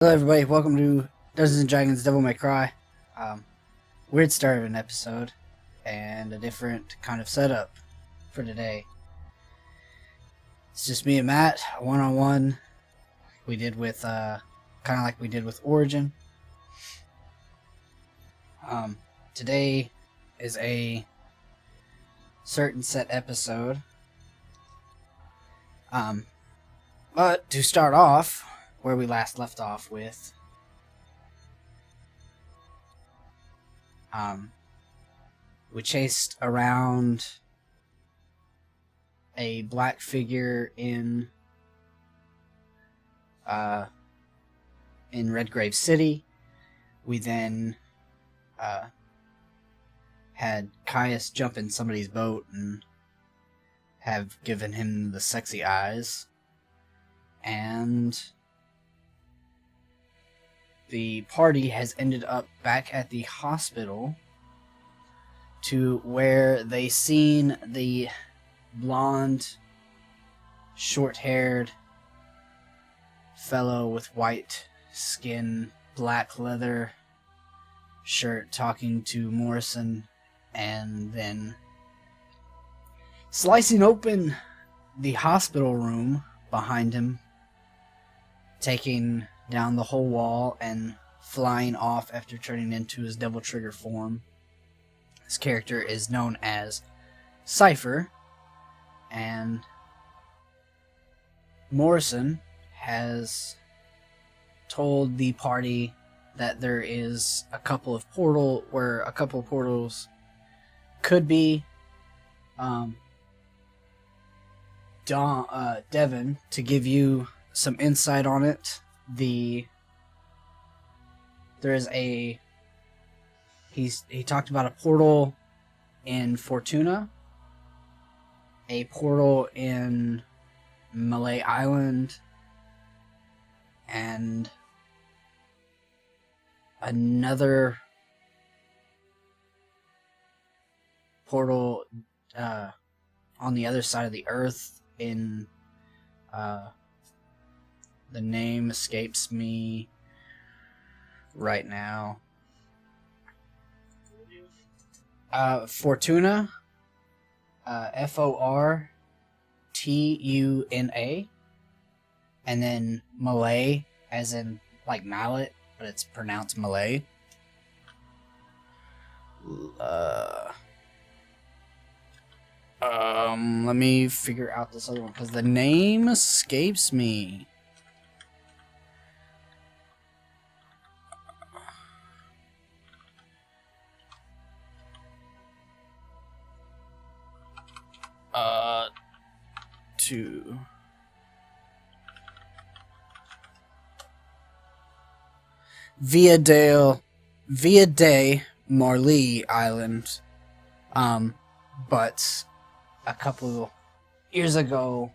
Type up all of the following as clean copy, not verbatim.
Hello everybody, welcome to Dungeons & Dragons Devil May Cry. Weird start of an episode, and a different kind of setup for today. It's just me and Matt, one-on-one. We did with, kind of like we did with Origin. Today is a certain set episode. But to start off, where we last left off with, we chased around a black figure in Redgrave City. We then had Caius jump in somebody's boat and have given him the sexy eyes, and the party has ended up back at the hospital to where they seen the blonde, short-haired fellow with white skin, black leather shirt talking to Morrison, and then slicing open the hospital room behind him, taking down the whole wall and flying off after turning into his Devil Trigger form. This character is known as Cypher, and Morrison has told the party that there is a couple of portals could be. Devon, to give you some insight on it, he talked about a portal in Fortuna, a portal in Malay Island, and another portal on the other side of the earth in the name escapes me right now. Fortuna, Fortuna, and then Malay, as in like mallet, but it's pronounced Malay. Let me figure out this other one because the name escapes me. To Via de Marley Island. But a couple years ago,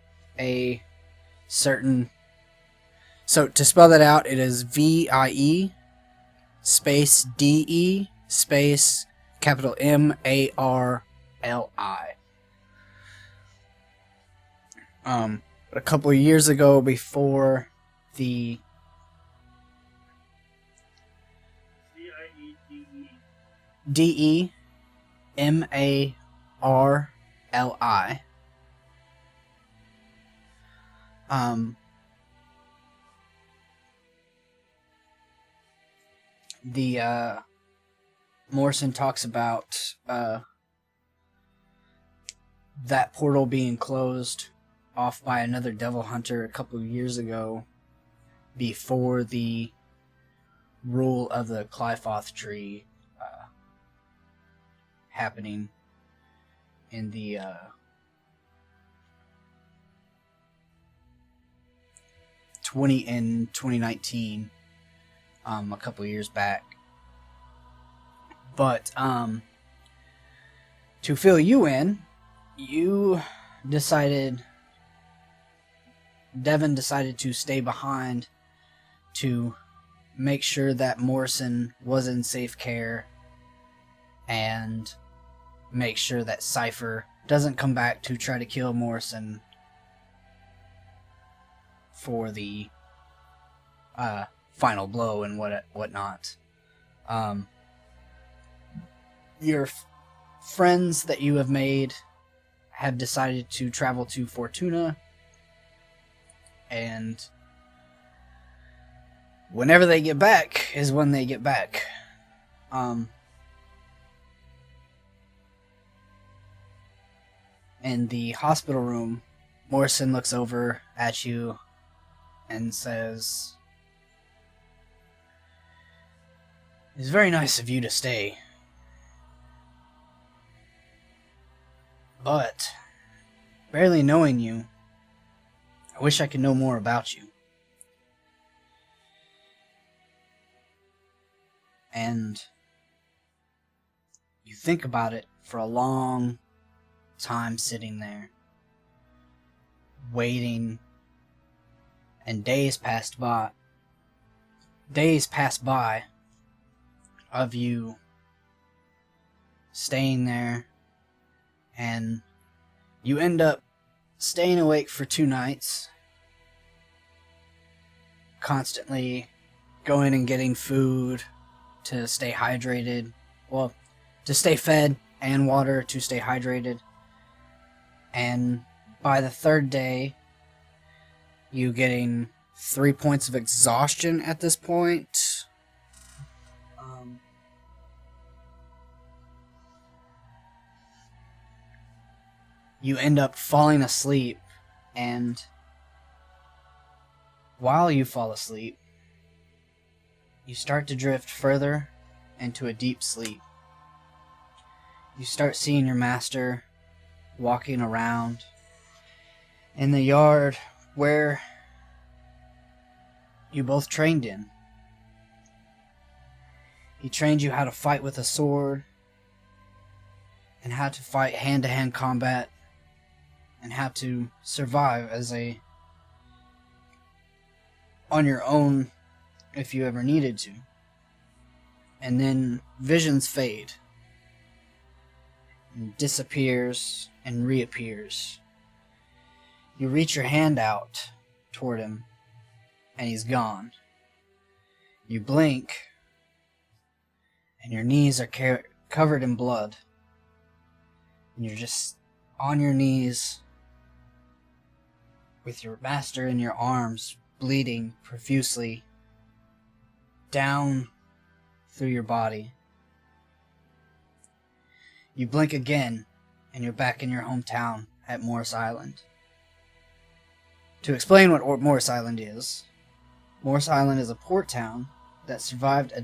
so to spell that out, it is VIE space DE space capital MARLI. A couple of years ago, before the DE MARLI, the Morrison talks about that portal being closed off by another devil hunter a couple of years ago, before the rule of the Clyfoth tree happening in the in 2019, a couple of years back. But to fill you in, Devon decided to stay behind to make sure that Morrison was in safe care and make sure that Cypher doesn't come back to try to kill Morrison for the final blow and whatnot. Your friends that you have made have decided to travel to Fortuna, and whenever they get back is when they get back. In the hospital room, Morrison looks over at you and says, "It's very nice of you to stay. But, barely knowing you, I wish I could know more about you." And you think about it for a long time, sitting there, waiting, and days pass by of you staying there, and you end up staying awake for 2 nights, constantly going and getting food to stay hydrated, well, to stay fed, and water to stay hydrated. And by the 3rd day, you getting 3 points of exhaustion at this point. You end up falling asleep, and while you fall asleep, you start to drift further into a deep sleep. You start seeing your master walking around in the yard where you both trained in. He trained you how to fight with a sword, and how to fight hand-to-hand combat, and how to survive on your own if you ever needed to. And then visions fade, and disappears and reappears. You reach your hand out toward him, and he's gone. You blink, and your knees are covered in blood, and you're just on your knees with your master in your arms, bleeding profusely down through your body. You blink again, and you're back in your hometown at Morris Island. To explain what Morris Island is a port town that survived a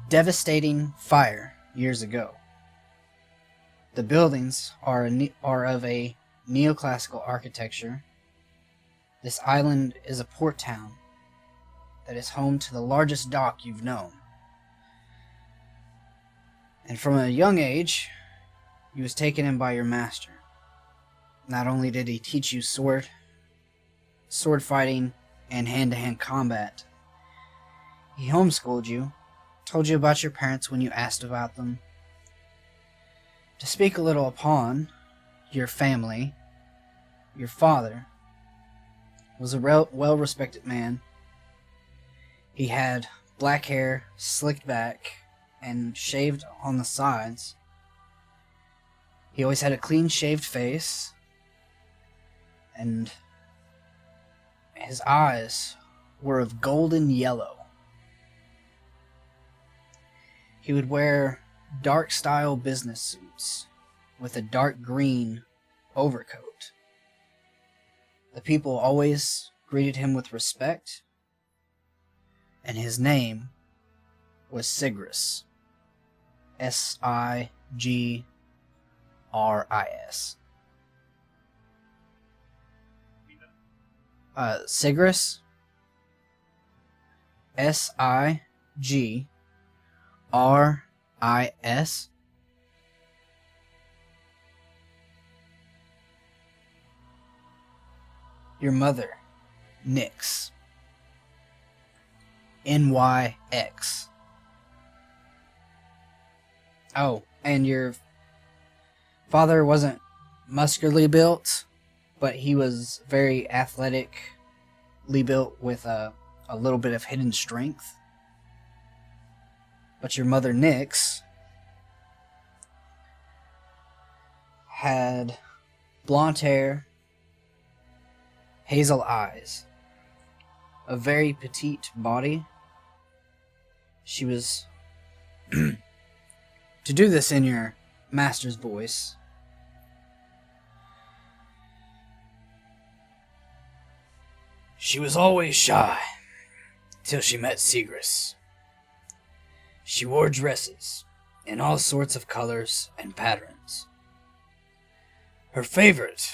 devastating fire years ago. The buildings are of a neoclassical architecture. This island is a port town that is home to the largest dock you've known. And from a young age, he was taken in by your master. Not only did he teach you sword fighting and hand-to-hand combat, he homeschooled you, told you about your parents when you asked about them. To speak a little upon your family, your father was a well-respected man. He had black hair, slicked back, and shaved on the sides. He always had a clean-shaved face, and his eyes were of golden yellow. He would wear dark-style business suits with a dark green overcoat. The people always greeted him with respect, and his name was Sigris. Sigris. Sigris. Sigris. Your mother, Nyx. Nyx. Oh, and your father wasn't muscularly built, but he was very athletic, built with a little bit of hidden strength. But your mother, Nyx, had blonde hair, hazel eyes, a very petite body. She was... to do this in your master's voice... She was always shy, till she met Segrus. She wore dresses in all sorts of colors and patterns. Her favorite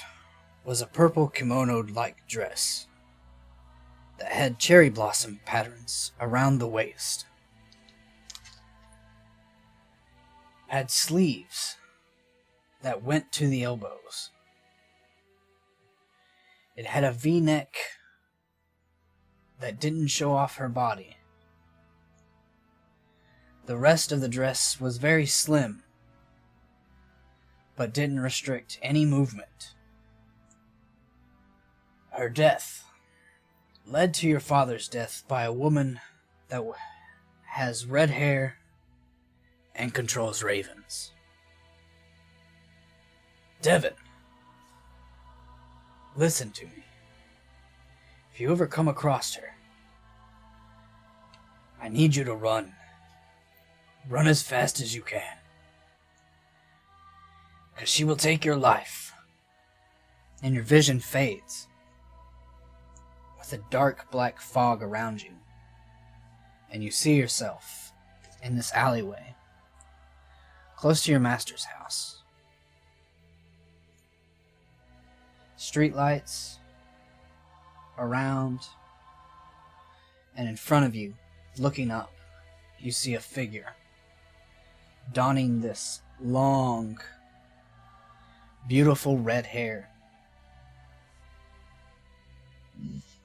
was a purple kimono-like dress that had cherry blossom patterns around the waist. Had sleeves that went to the elbows. It had a V-neck that didn't show off her body. The rest of the dress was very slim, but didn't restrict any movement. Her death led to your father's death by a woman that has red hair and controls ravens. Devon, listen to me. If you ever come across her, I need you to run. Run as fast as you can. 'Cause she will take your life. And your vision fades. With a dark black fog around you. And you see yourself in this alleyway. Close to your master's house. Streetlights around, and in front of you, looking up, you see a figure donning this long, beautiful red hair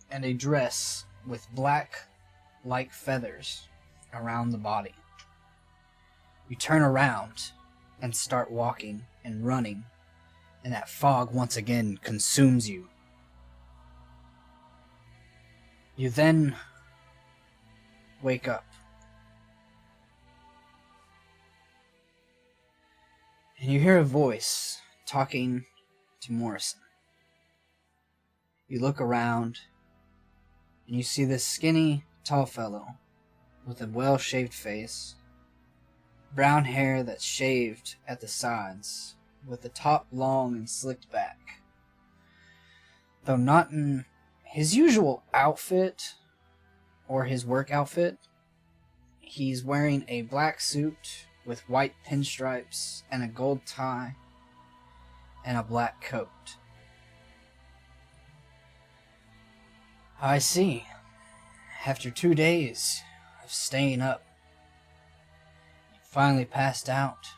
and a dress with black like feathers around the body. You turn around and start walking and running, and that fog once again consumes you. You then wake up. And you hear a voice talking to Morrison. You look around, and you see this skinny, tall fellow with a well-shaved face, brown hair that's shaved at the sides, with the top long and slicked back. Though not in his usual outfit, or his work outfit, he's wearing a black suit with white pinstripes and a gold tie and a black coat. I see. After 2 days of staying up, you finally passed out.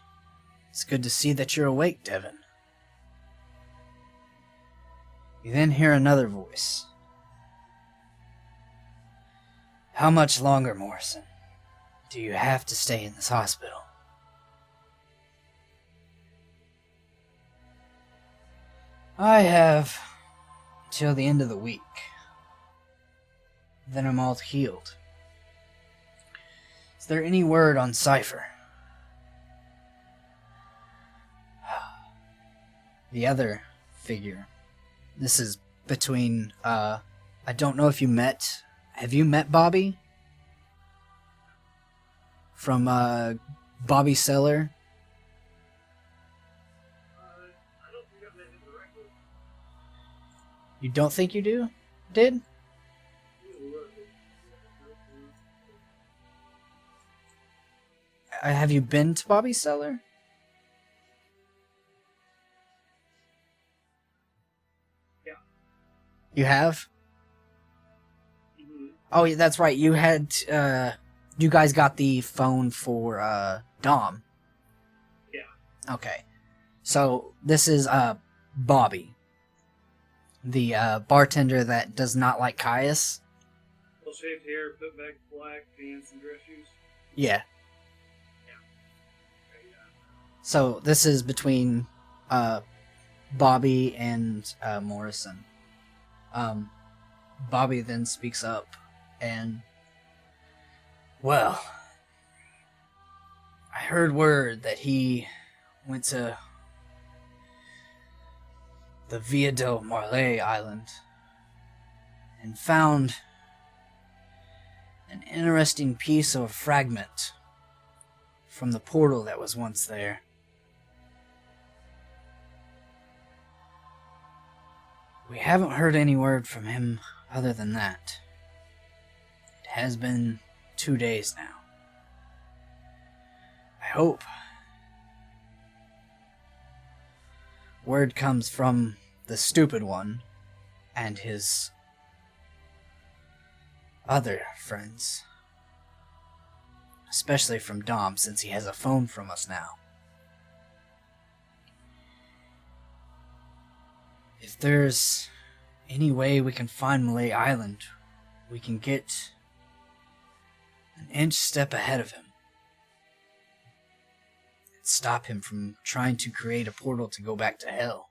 It's good to see that you're awake, Devon. You then hear another voice. How much longer, Morrison, do you have to stay in this hospital? I have till the end of the week. Then I'm all healed. Is there any word on Cypher? The other figure. This is between, I don't know if you met... Have you met Bobby? From, Bobby Seller? I don't think I've met him directly. You don't think you do? Did? Have you been to Bobby Seller? Yeah. You have? Mm-hmm. Oh, yeah, that's right. You had, you guys got the phone for, Dom. Yeah. Okay. So, this is, Bobby. The, bartender that does not like Caius. Well shaved hair, put back black pants and dress shoes. Yeah. Okay, yeah. So, this is between, Bobby and, Morrison. Bobby then speaks up and, well, I heard word that he went to the Via del Marley Island and found an interesting piece of fragment from the portal that was once there. We haven't heard any word from him other than that. It has been 2 days now. I hope word comes from the stupid one and his other friends. Especially from Dom, since he has a phone from us now. If there's any way we can find Malay Island, we can get an inch step ahead of him. And stop him from trying to create a portal to go back to hell.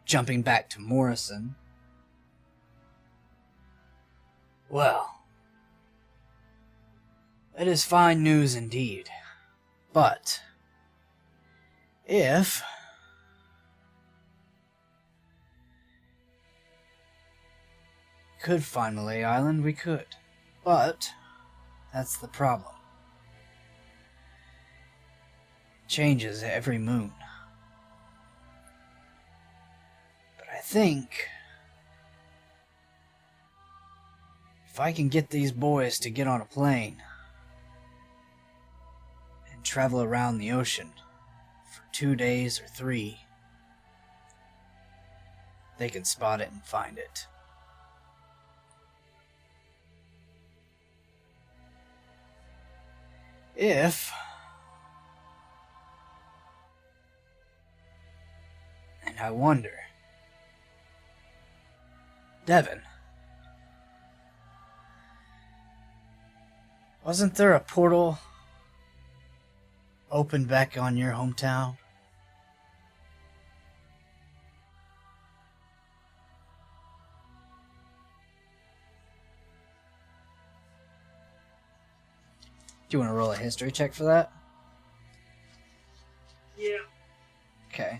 Jumping back to Morrison. Well, it is fine news indeed. But if we could find Malay Island, we could. But that's the problem. It changes every moon. But I think if I can get these boys to get on a plane and travel around the ocean for 2 days or 3, they can spot it and find it. If, and I wonder, Devon, wasn't there a portal opened back on your hometown? Do you want to roll a history check for that? Yeah. Okay.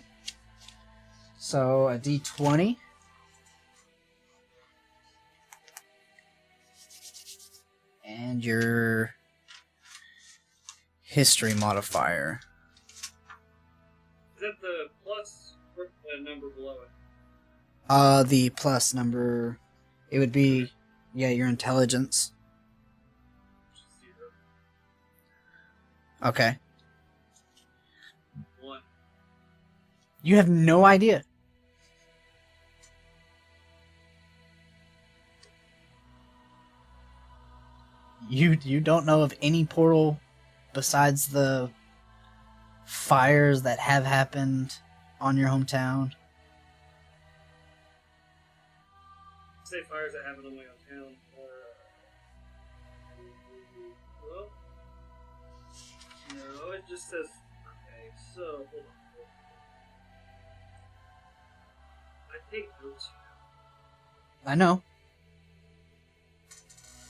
So a d20. And your history modifier. Is that the plus or the number below it? The plus number, it would be, yeah, your intelligence. 0. Okay. 1. You have no idea. You don't know of any portal besides the fires that have happened on your hometown? Say fires that happen on my own town. Well, no, it just says. Okay, so hold on. I take notes. I know.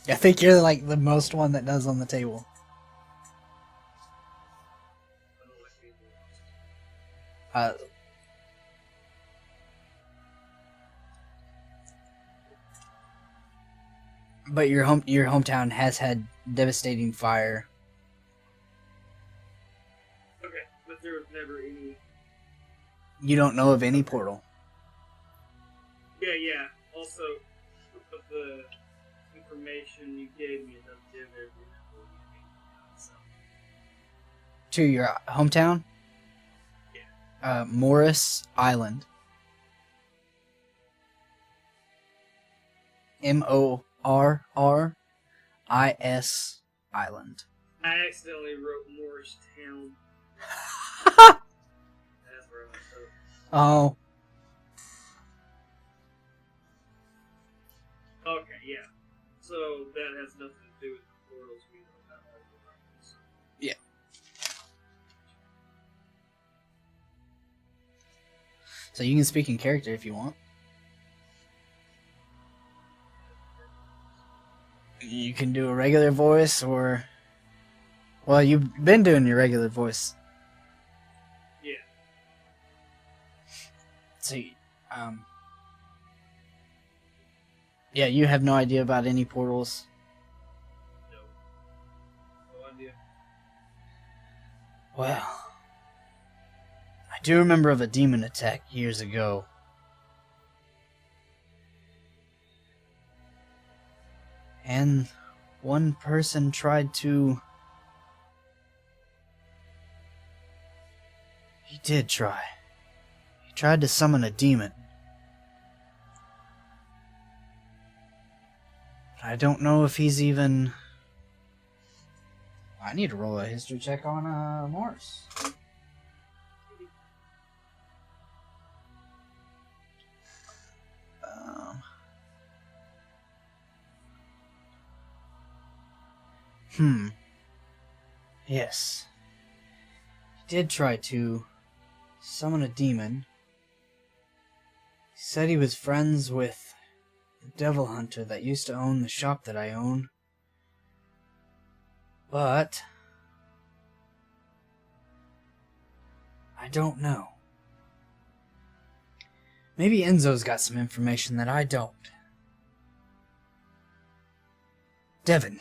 I think you're like the most one that does on the table. I don't like being lost. But your hometown has had devastating fire. Okay, but there was never any. You don't know of any portal. Yeah. Also, of the information you gave me, it doesn't give every number you gave me. So. To your hometown? Yeah. Morris Island. Morris Island. I accidentally wrote Morristown. That's where I messed up. Oh. Okay, yeah. So that has nothing to do with the portals we know about. So you can speak in character if you want. You can do a regular voice or... Well, you've been doing your regular voice. Yeah. So, yeah, you have no idea about any portals. No. No idea. Well, I do remember of a demon attack years ago. And one person tried to... He did try. He tried to summon a demon. But I don't know if he's even... I need to roll a history check on Morris. Yes. He did try to summon a demon. He said he was friends with the devil hunter that used to own the shop that I own. But I don't know. Maybe Enzo's got some information that I don't. Devon,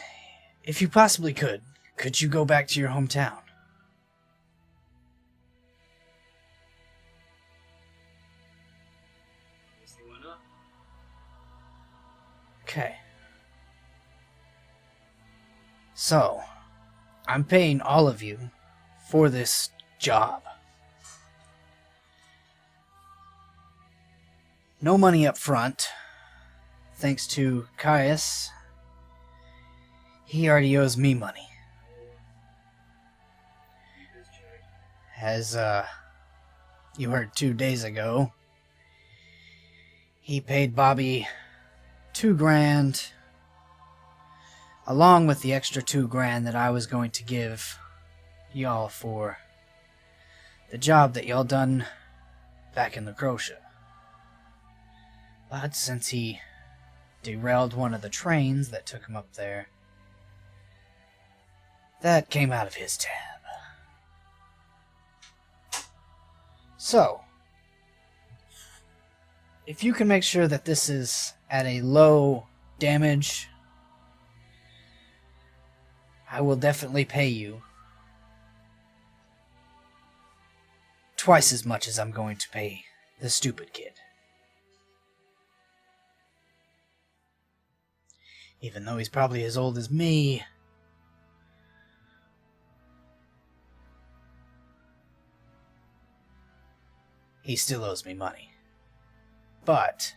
if you possibly could you go back to your hometown? Obviously, why not? Okay. So, I'm paying all of you for this job. No money up front, thanks to Caius. He already owes me money. As, you heard 2 days ago, he paid Bobby $2,000, along with the extra $2,000 that I was going to give y'all for the job that y'all done back in the Crocia. But since he derailed one of the trains that took him up there, that came out of his tab. So, if you can make sure that this is at a low damage, I will definitely pay you twice as much as I'm going to pay the stupid kid. Even though he's probably as old as me. He still owes me money. But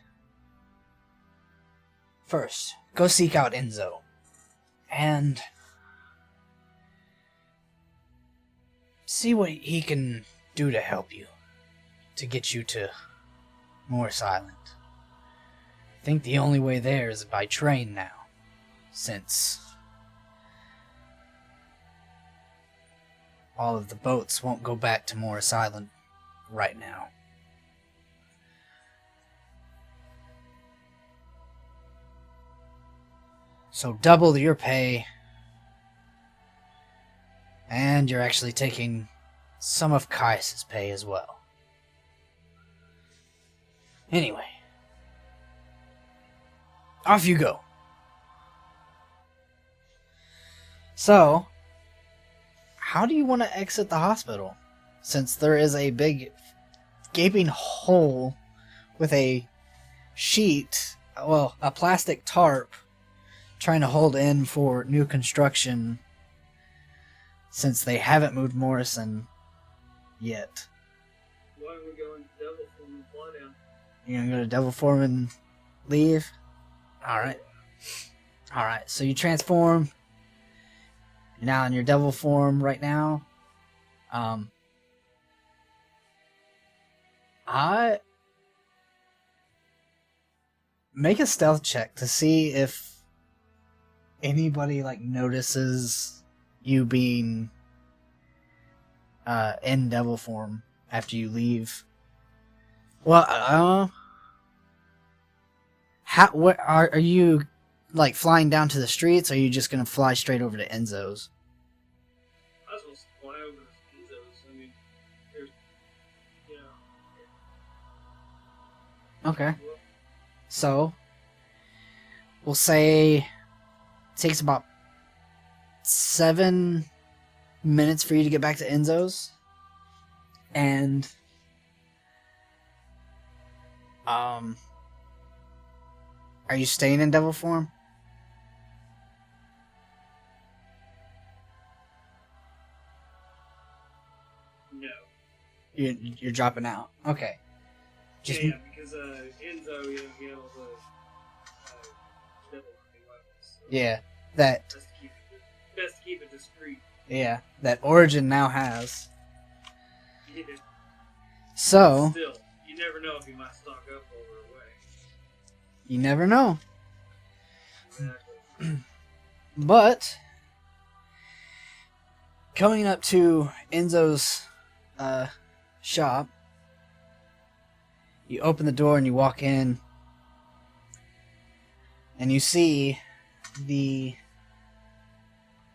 first, go seek out Enzo. And see what he can do to help you. To get you to Morris Island. I think the only way there is by train now. Since all of the boats won't go back to Morris Island right now. So double your pay, and you're actually taking some of Caius' pay as well. Anyway, off you go. So, how do you want to exit the hospital? Since there is a big gaping hole with a sheet, well, a plastic tarp trying to hold in for new construction since they haven't moved Morrison yet. Why don't we go into Devil Form and fly down? You're gonna go to Devil Form and leave? Alright. Alright, so you transform. You're now in your Devil Form right now. I make a stealth check to see if anybody notices you being in devil form after you leave. Well, what are you like flying down to the streets? Or are you just gonna fly straight over to Enzo's? I was supposed to fly over to Enzo's. I mean, there's, you know. Okay. So, we'll say it takes about 7 minutes for you to get back to Enzo's, and are you staying in devil form? No. You're dropping out. Okay. Just Yeah, because Enzo, you know, he had all the devil hunting weapons. So yeah, that best to keep it discreet. yeah, that Origin now has. Yeah. So Still, you never know if he might stock up over away. you never know. Exactly. But coming up to Enzo's shop, you open the door and you walk in, and you see the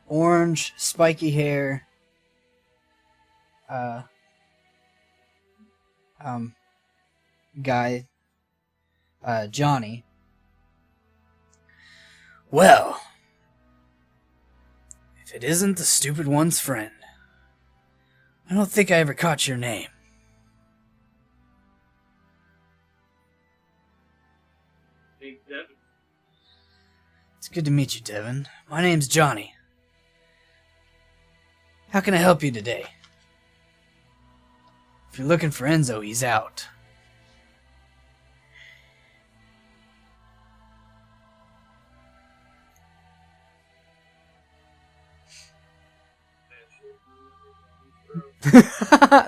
orange, spiky hair guy, Johnny. Well, if it isn't the stupid one's friend, I don't think I ever caught your name. Hey, Devon. It's good to meet you, Devon. My name's Johnny. How can I help you today? If you're looking for Enzo, he's out.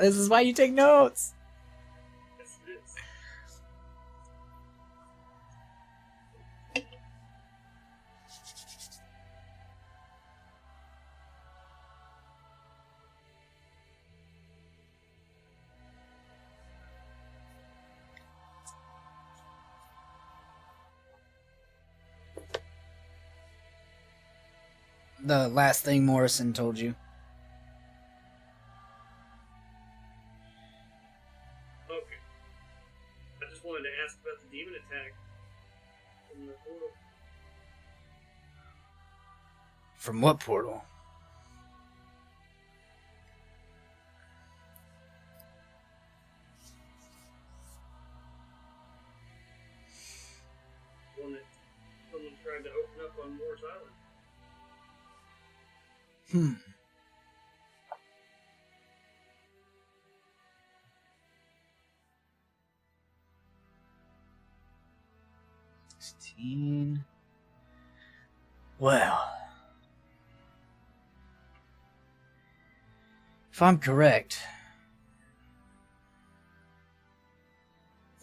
This is why you take notes. Yes, it is. The last thing Morrison told you. Okay. I just wanted to ask about the demon attack from the portal. From what portal? One that someone tried to open up on Moore's Island. Hmm. Well, if I'm correct,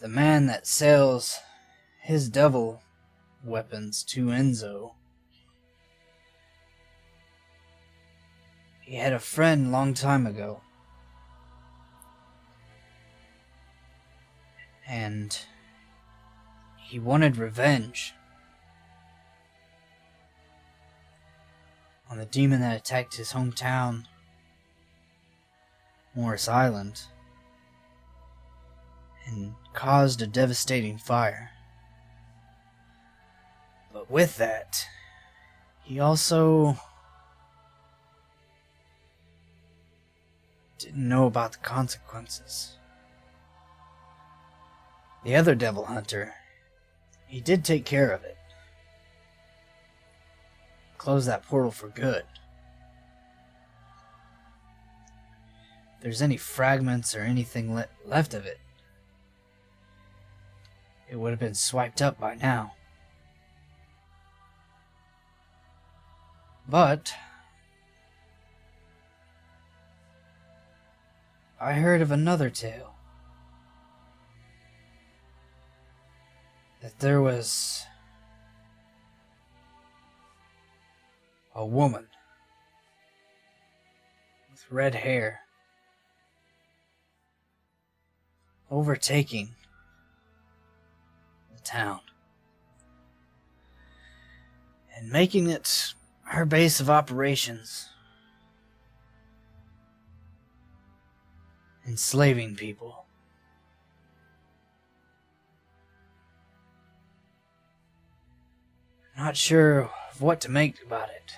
the man that sells his devil weapons to Enzo, he had a friend long time ago, and he wanted revenge on the demon that attacked his hometown, Morris Island, and caused a devastating fire. But with that, he also didn't know about the consequences. The other devil hunter, he did take care of it. Close that portal for good. If there's any fragments or anything left of it, it would have been swiped up by now. But I heard of another tale. That there was a woman with red hair overtaking town and making it her base of operations, enslaving people. Not sure of what to make about it.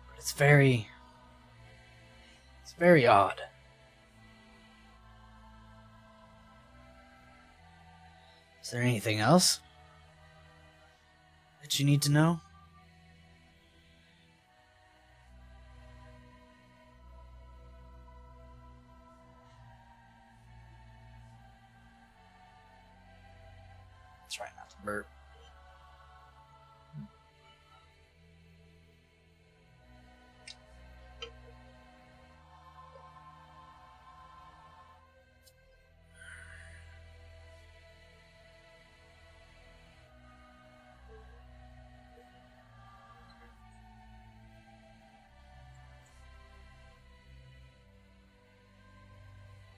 But it's very odd. Is there anything else that you need to know? Try not to burp.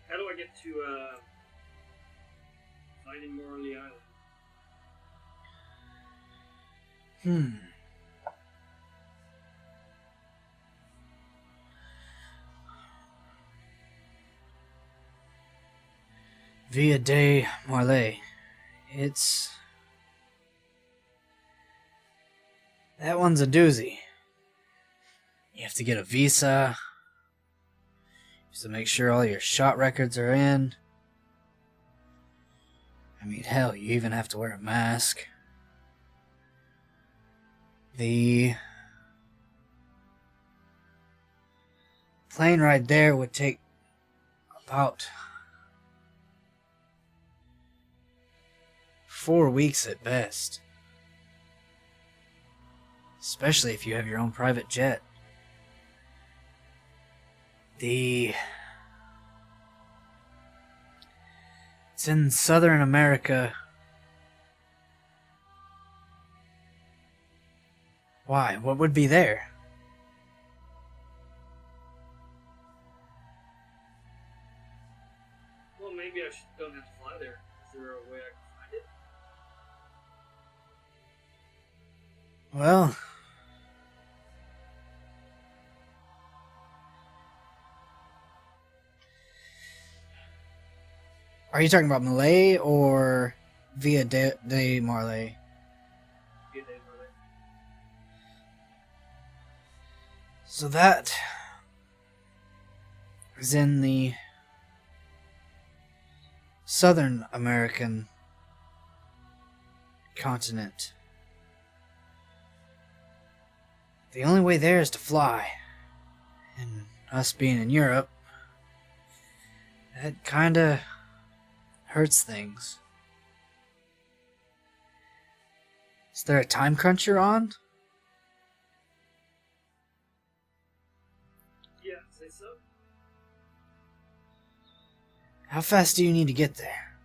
How do I get to Finding Morley Island? Via de Marley. That one's a doozy. You have to get a visa. Just to make sure all your shot records are in. I mean, hell, you even have to wear a mask. The plane ride there would take about 4 weeks at best. Especially if you have your own private jet. It's in Southern America. Why? What would be there? Well, maybe I don't have to fly there. Is there a way I can find it? Well, are you talking about Malay or Via de Marley? Via de Marley. So that is in the Southern American continent. The only way there is to fly. And us being in Europe, that kinda hurts things. Is there a time crunch you're on? Yeah, say so. How fast do you need to get there?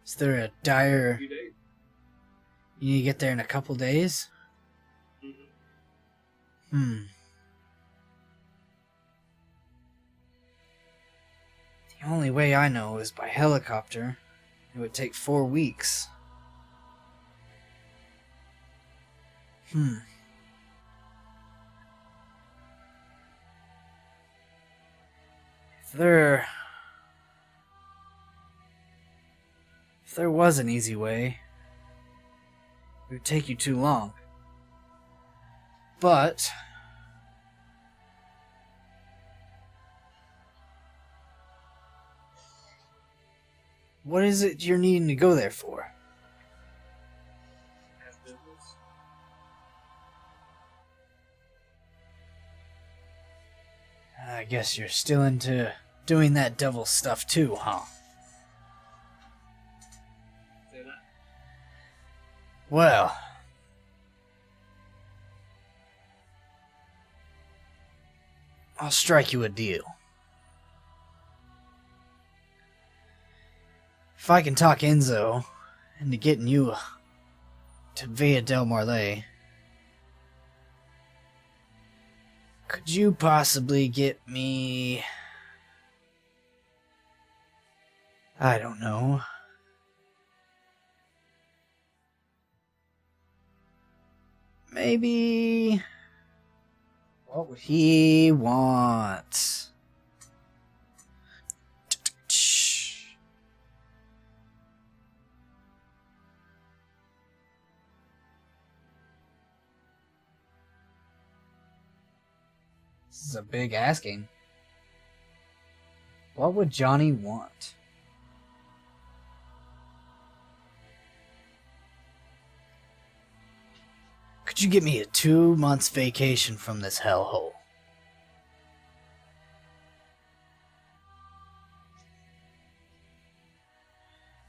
Is there a dire... A few days. You need to get there in a couple days? Mm-hmm. The only way I know is by helicopter. It would take 4 weeks. If there was an easy way, it would take you too long. But what is it you're needing to go there for? Have business. I guess you're still into doing that devil stuff too, huh? Say that. Well, I'll strike you a deal. If I can talk Enzo into getting you to Villa del Marley, could you possibly get me I don't know. Maybe... What would he want? This is a big asking. What would Johnny want? Could you get me a 2 months vacation from this hellhole?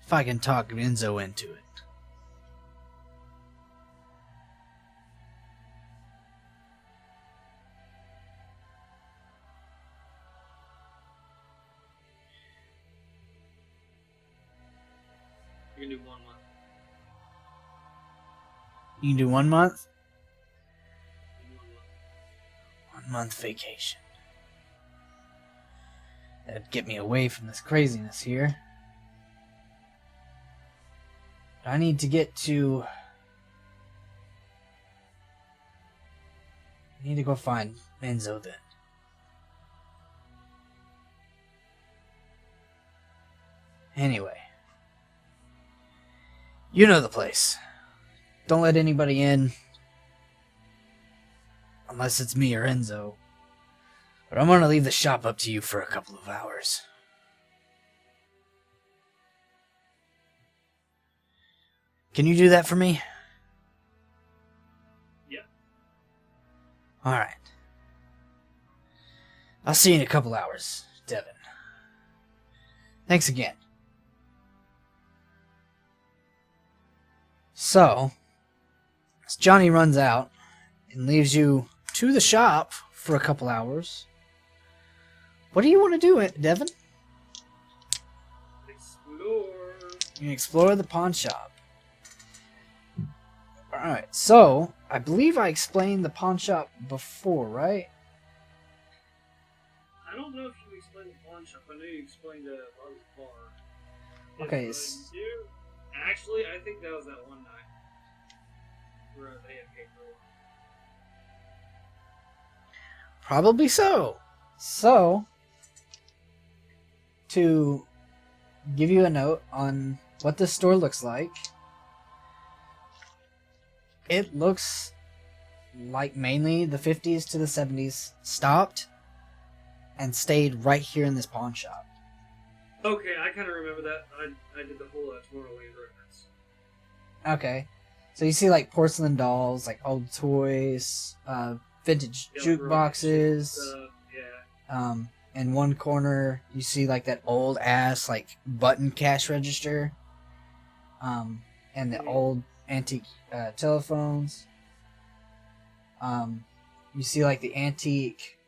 If I can talk Enzo into it. You can do 1 month. You can do 1 month? Do 1 month. 1 month vacation. That'd get me away from this craziness here. I need to get to... I need to go find Enzo then. Anyway. You know the place. Don't let anybody in. Unless it's me or Enzo. But I'm gonna leave the shop up to you for a couple of hours. Can you do that for me? Yeah. Alright. I'll see you in a couple hours, Devon. Thanks again. So, as Johnny runs out and leaves you to the shop for a couple hours, what do you want to do, Devon? Explore. You can explore the pawn shop. Alright, so, I believe I explained the pawn shop before, right? I don't know if you explained the pawn shop. I know you explained Bobby's bar. Okay. Actually, I think that was that one night where they had paid for a while. Probably so. So, to give you a note on what this store looks like, it looks like mainly the 50s to the 70s stopped and stayed right here in this pawn shop. Okay, I kind of remember that. I did the whole Tomorrowland reference. Okay. So you see like porcelain dolls, like old toys, vintage jukeboxes. Yeah. In one corner you see like that old ass like button cash register. And the old antique telephones. You see like the antique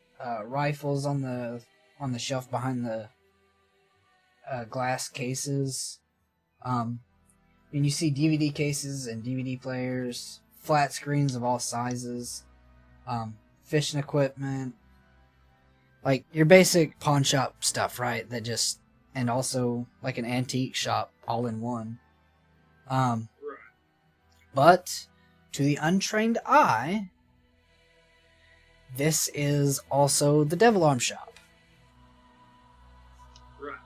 rifles on the shelf behind the glass cases. And you see DVD cases and DVD players, flat screens of all sizes, fishing equipment, like your basic pawn shop stuff, right? That just, and also like an antique shop all in one. Right. But to the untrained eye, this is also the Devil Arm shop. Right.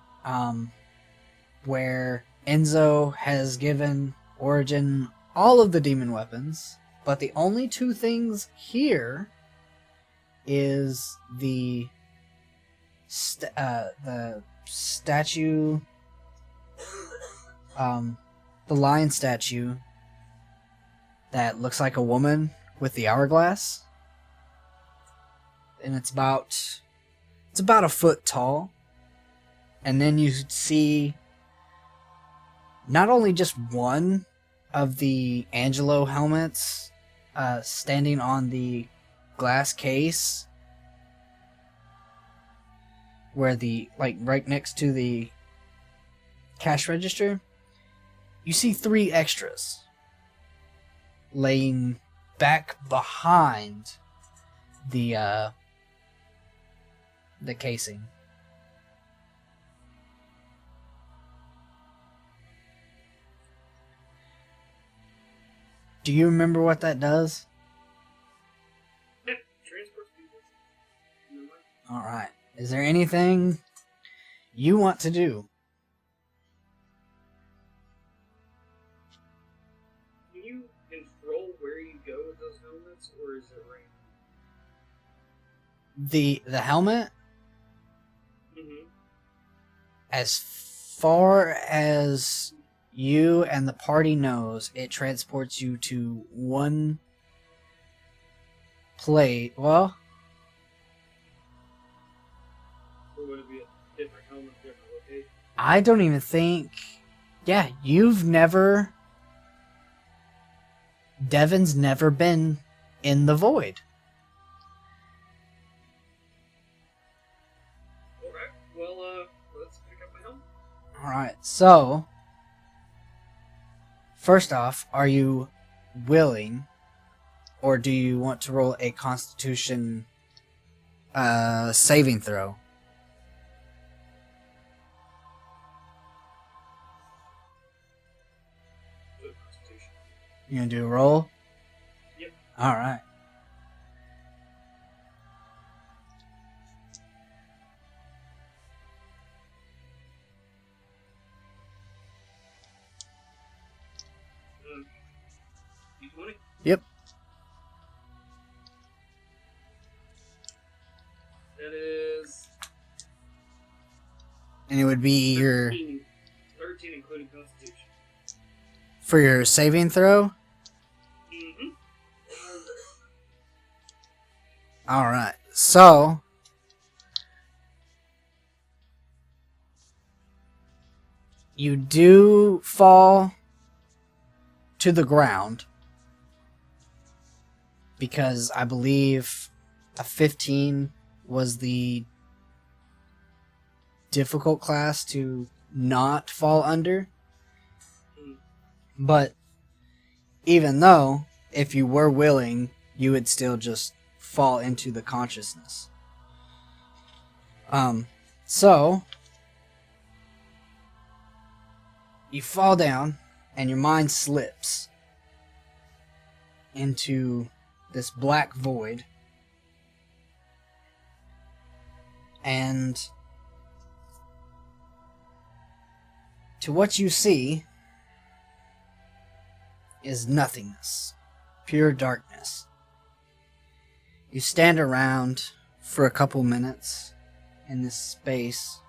Where Enzo has given Origin all of the demon weapons, but the only two things here is the statue, the lion statue that looks like a woman with the hourglass, and it's about a foot tall. And then you see not only just one of the Angelo helmets standing on the glass case, where the, like, right next to the cash register, you see 3 extras laying back behind the casing. Do you remember what that does? Yeah, transport people. You know what? Alright. Is there anything you want to do? Can you control where you go with those helmets, or is it random? The helmet, Mm-hmm. as far as you and the party knows, it transports you to one place. Well, Or would it be a different helmet, different location? I don't even think. Yeah, Devon's never been in the void. Alright, well, let's pick up my helmet. Alright, so. First off, are you willing, or do you want to roll a Constitution saving throw? Do a constitution. You gonna do a roll? Yep. Alright. D20? Yep. That is And it would be your 13 including constitution. for your saving throw? Mm-hmm. Alright. So you do fall to the ground because I believe a 15 was the difficult class to not fall under. But even though, if you were willing, you would still just fall into the consciousness. So you fall down and your mind slips into this black void. And to what you see is nothingness, pure darkness. You stand around for a couple minutes in this space,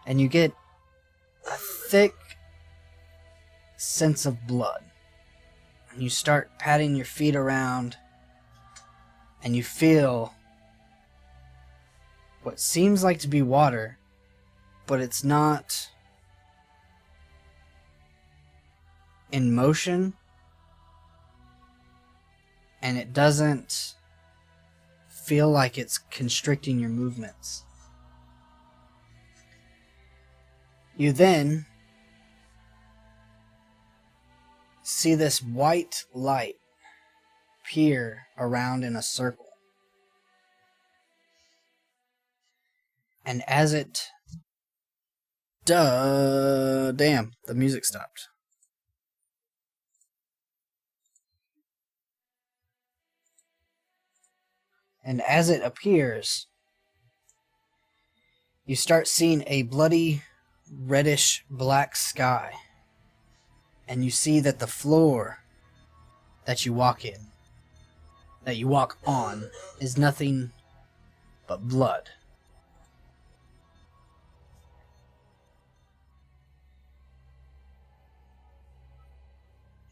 and you get a thick sense of blood. And you start patting your feet around, and you feel what seems like to be water, but it's not in motion, and it doesn't feel like it's constricting your movements. You then see this white light peer around in a circle. And as it... Damn, the music stopped. And as it appears, you start seeing a bloody, reddish black sky. And you see that the floor that you walk on, is nothing but blood.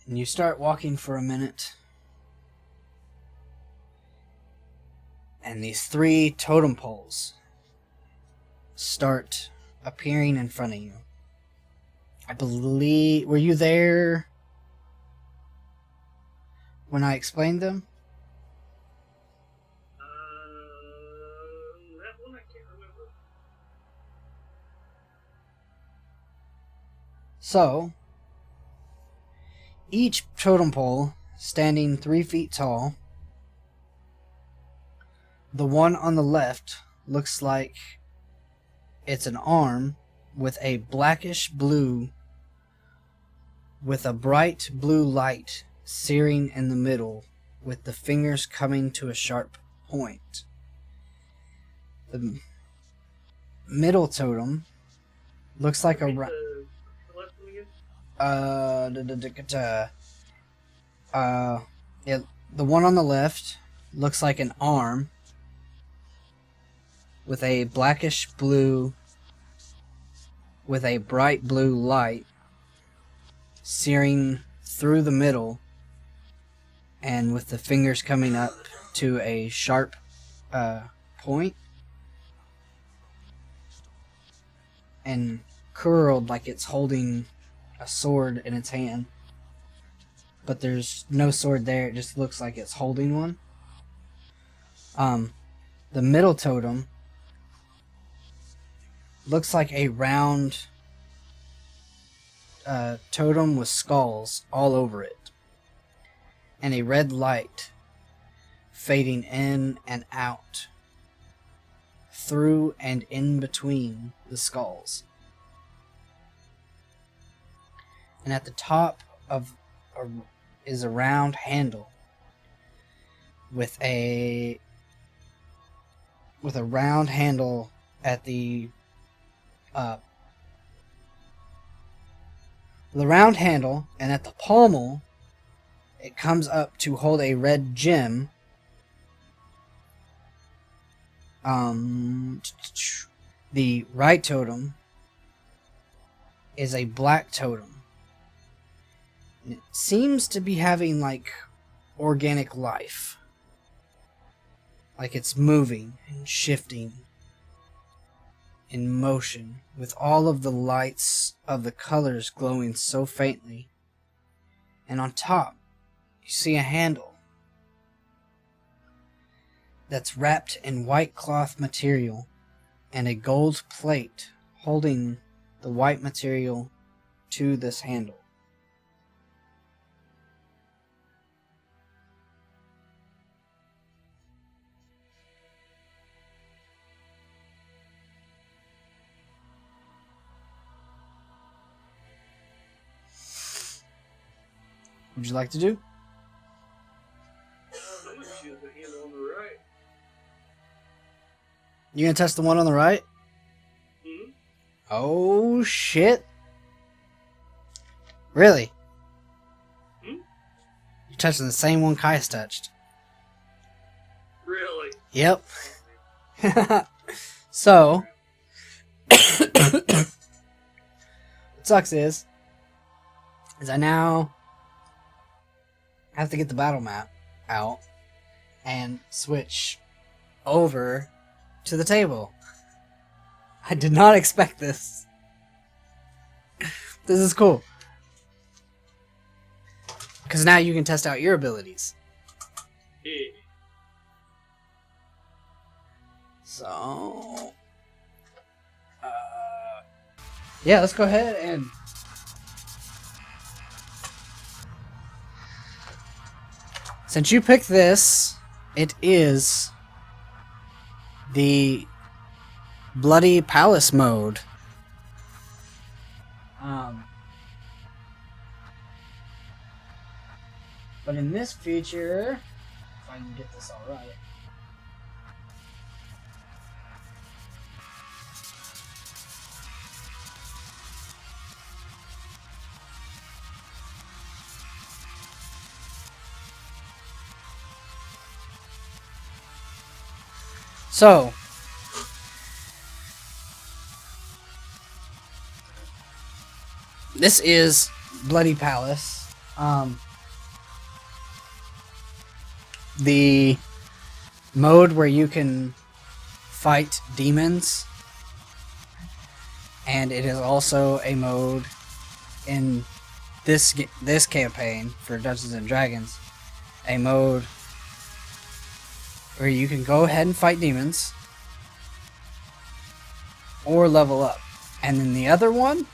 And you start walking for a minute, and these 3 totem poles start appearing in front of you. I believe... Were you there when I explained them? That one I can't remember. So, each totem pole standing 3 feet tall. The one on the left looks like it's an arm with a blackish blue with a bright blue light searing in the middle, with the fingers coming to a sharp point. The middle totem looks like Repeat a the left one again? the one on the left looks like an arm with a blackish blue, with a bright blue light searing through the middle, and with the fingers coming up to a sharp point, and curled like it's holding a sword in its hand. But there's no sword there, it just looks like it's holding one. The middle totem looks like a round totem with skulls all over it, and a red light fading in and out, through and in between the skulls. And at the top is a round handle with a round handle at the round handle, and at the pommel it comes up to hold a red gem. The right totem is a black totem. It seems to be having like organic life. Like it's moving and shifting in motion, with all of the lights of the colors glowing so faintly. And on top, you see a handle that's wrapped in white cloth material, and a gold plate holding the white material to this handle. What would you like to do? I'm gonna choose the handle on the right. You gonna test the one on the right? Hmm? Oh shit. Really? Hmm? You're touching the same one Kai's touched. Really? Yep. So, what sucks is I now have to get the battle map out and switch over to the table. I did not expect this. This is cool. Because now you can test out your abilities. Yeah. So, yeah, let's go ahead and since you picked this, it is the Bloody Palace mode. But in this feature, if I can get this all right. So, this is Bloody Palace. The mode where you can fight demons, and it is also a mode in this campaign for Dungeons and Dragons, a mode where you can go ahead and fight demons or level up. And then the other one,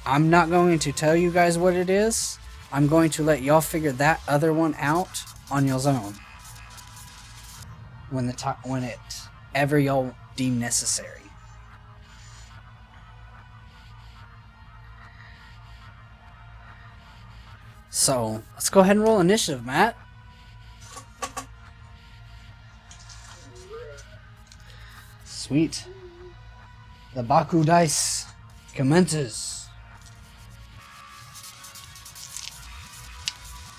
I'm not going to tell you guys what it is. I'm going to let y'all figure that other one out on y'all's own when it ever y'all deem necessary. So let's go ahead and roll initiative, Matt. Sweet. The Baku dice commences.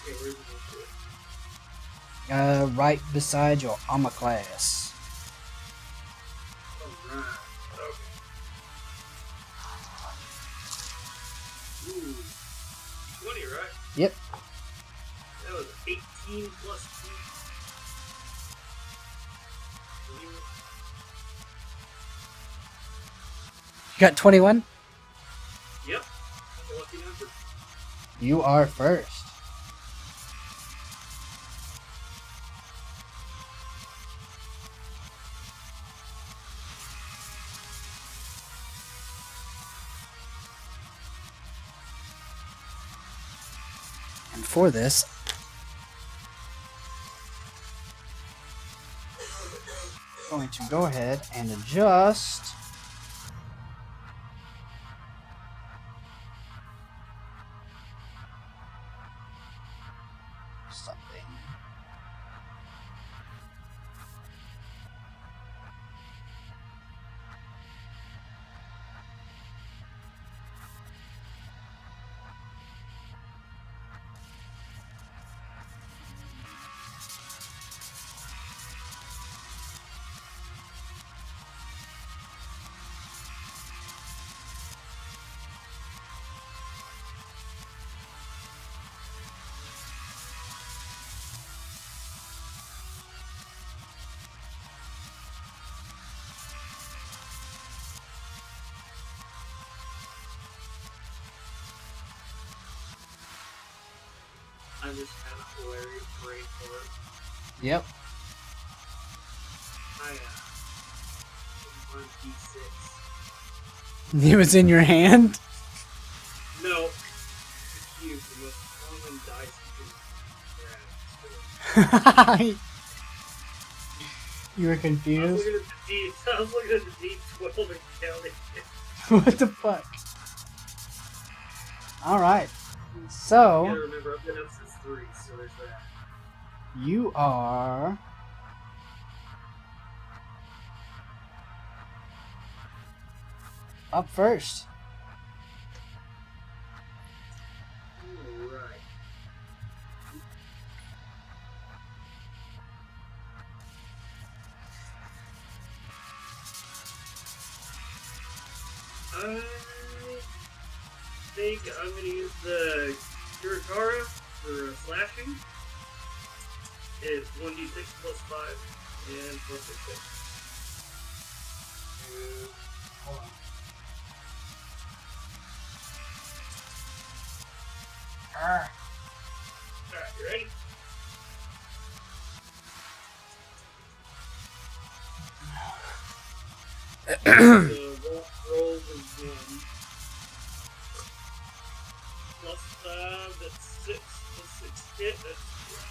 Okay, where's the book? Right beside your armor class. Alright. Okay. Ooh. 20, right? Yep. That was 18 plus 2. You got 21? Yep. That's a lucky number. You are first. And for this, I'm going to go ahead and adjust something. I'm just kind of hilarious brain for it. Yep. I, on D6. It was in your hand? No. The cube, the most common dice you can grab. You were I was confused? looking at the D12 and counting it. What the fuck? Alright. You So, gotta remember, I've been up since 3, so there's that. you are up first. Alright. I think I'm gonna use the Kurakara for slashing. It's 1d6 plus 5 and plus 6. Hold on. Alright, you ready? So roll again. Plus 5, that's 6. Plus 6 hit, that's 20.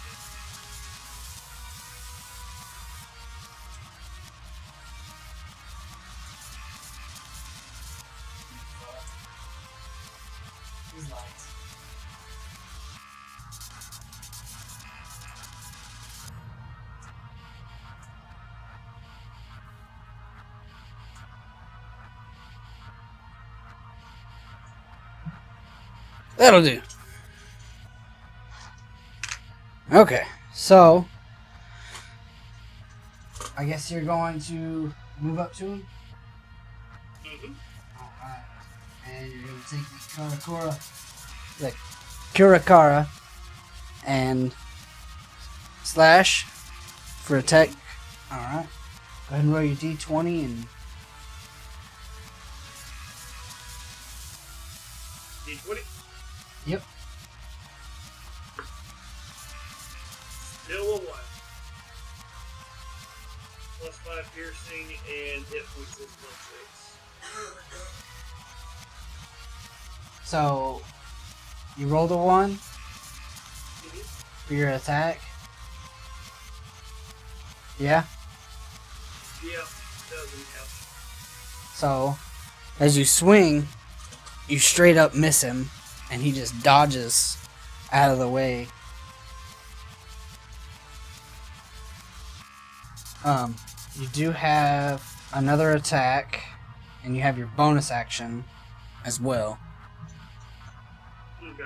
These lights. That'll do. Okay, so I guess you're going to move up to him. Mm-hmm. Alright. And you're going to take the Kurakara and slash for attack. Alright. Go ahead and roll your d20 and D20. yep. Still a 1. Plus 5 piercing and hit points is plus 6. So you rolled a 1 Mm-hmm. for your attack. Yeah. Yep, doesn't help. So as you swing, you straight up miss him, and he just dodges out of the way. You do have another attack, and you have your bonus action as well. Okay.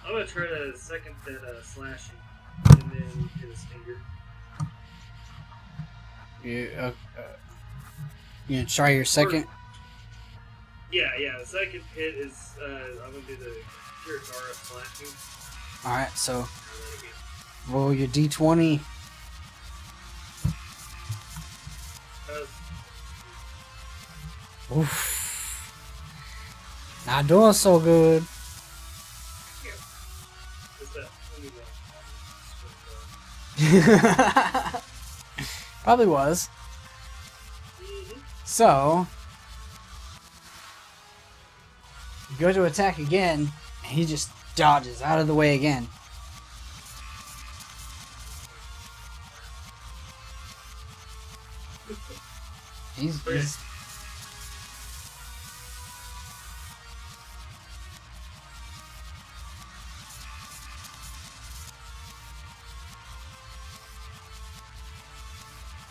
I'm gonna try to second that slashing, and then hit his finger. You gonna try your second? Yeah. The second hit is I'm gonna do the Kiritara slashing. Alright, so Try that again. roll your d20. Oof. Not doing so good. Is that? Let me know. Probably was. Mm-hmm. So, you go to attack again, and he just dodges out of the way again. He's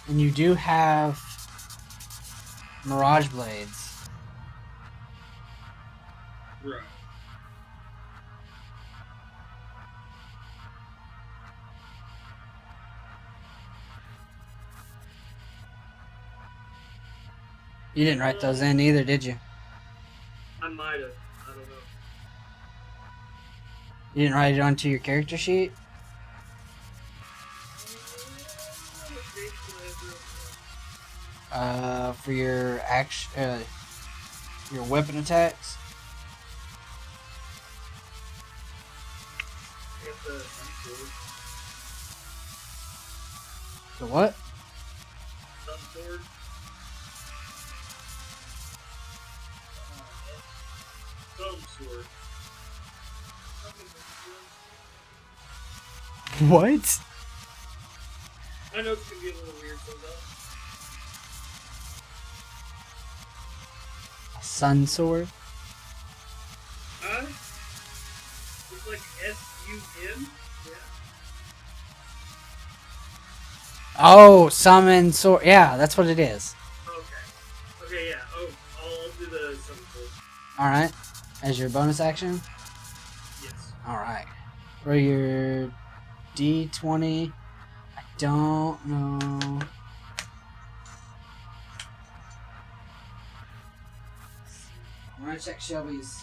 and you do have Mirage Blades. Right. You didn't write those in either, did you? I might have. I don't know. You didn't write it onto your character sheet? For your action, your weapon attacks. I got the sword. The what? Sun sword. Sun sword. What? I know it's gonna be a little weird sometimes. A sun sword? It's like S-U-N? Yeah. Oh, summon sword. Yeah, that's what it is. Okay, yeah. Oh, I'll do the sun sword. Alright. As your bonus action? Yes. Alright. For your d20, I don't know. I'm gonna check Shelby's.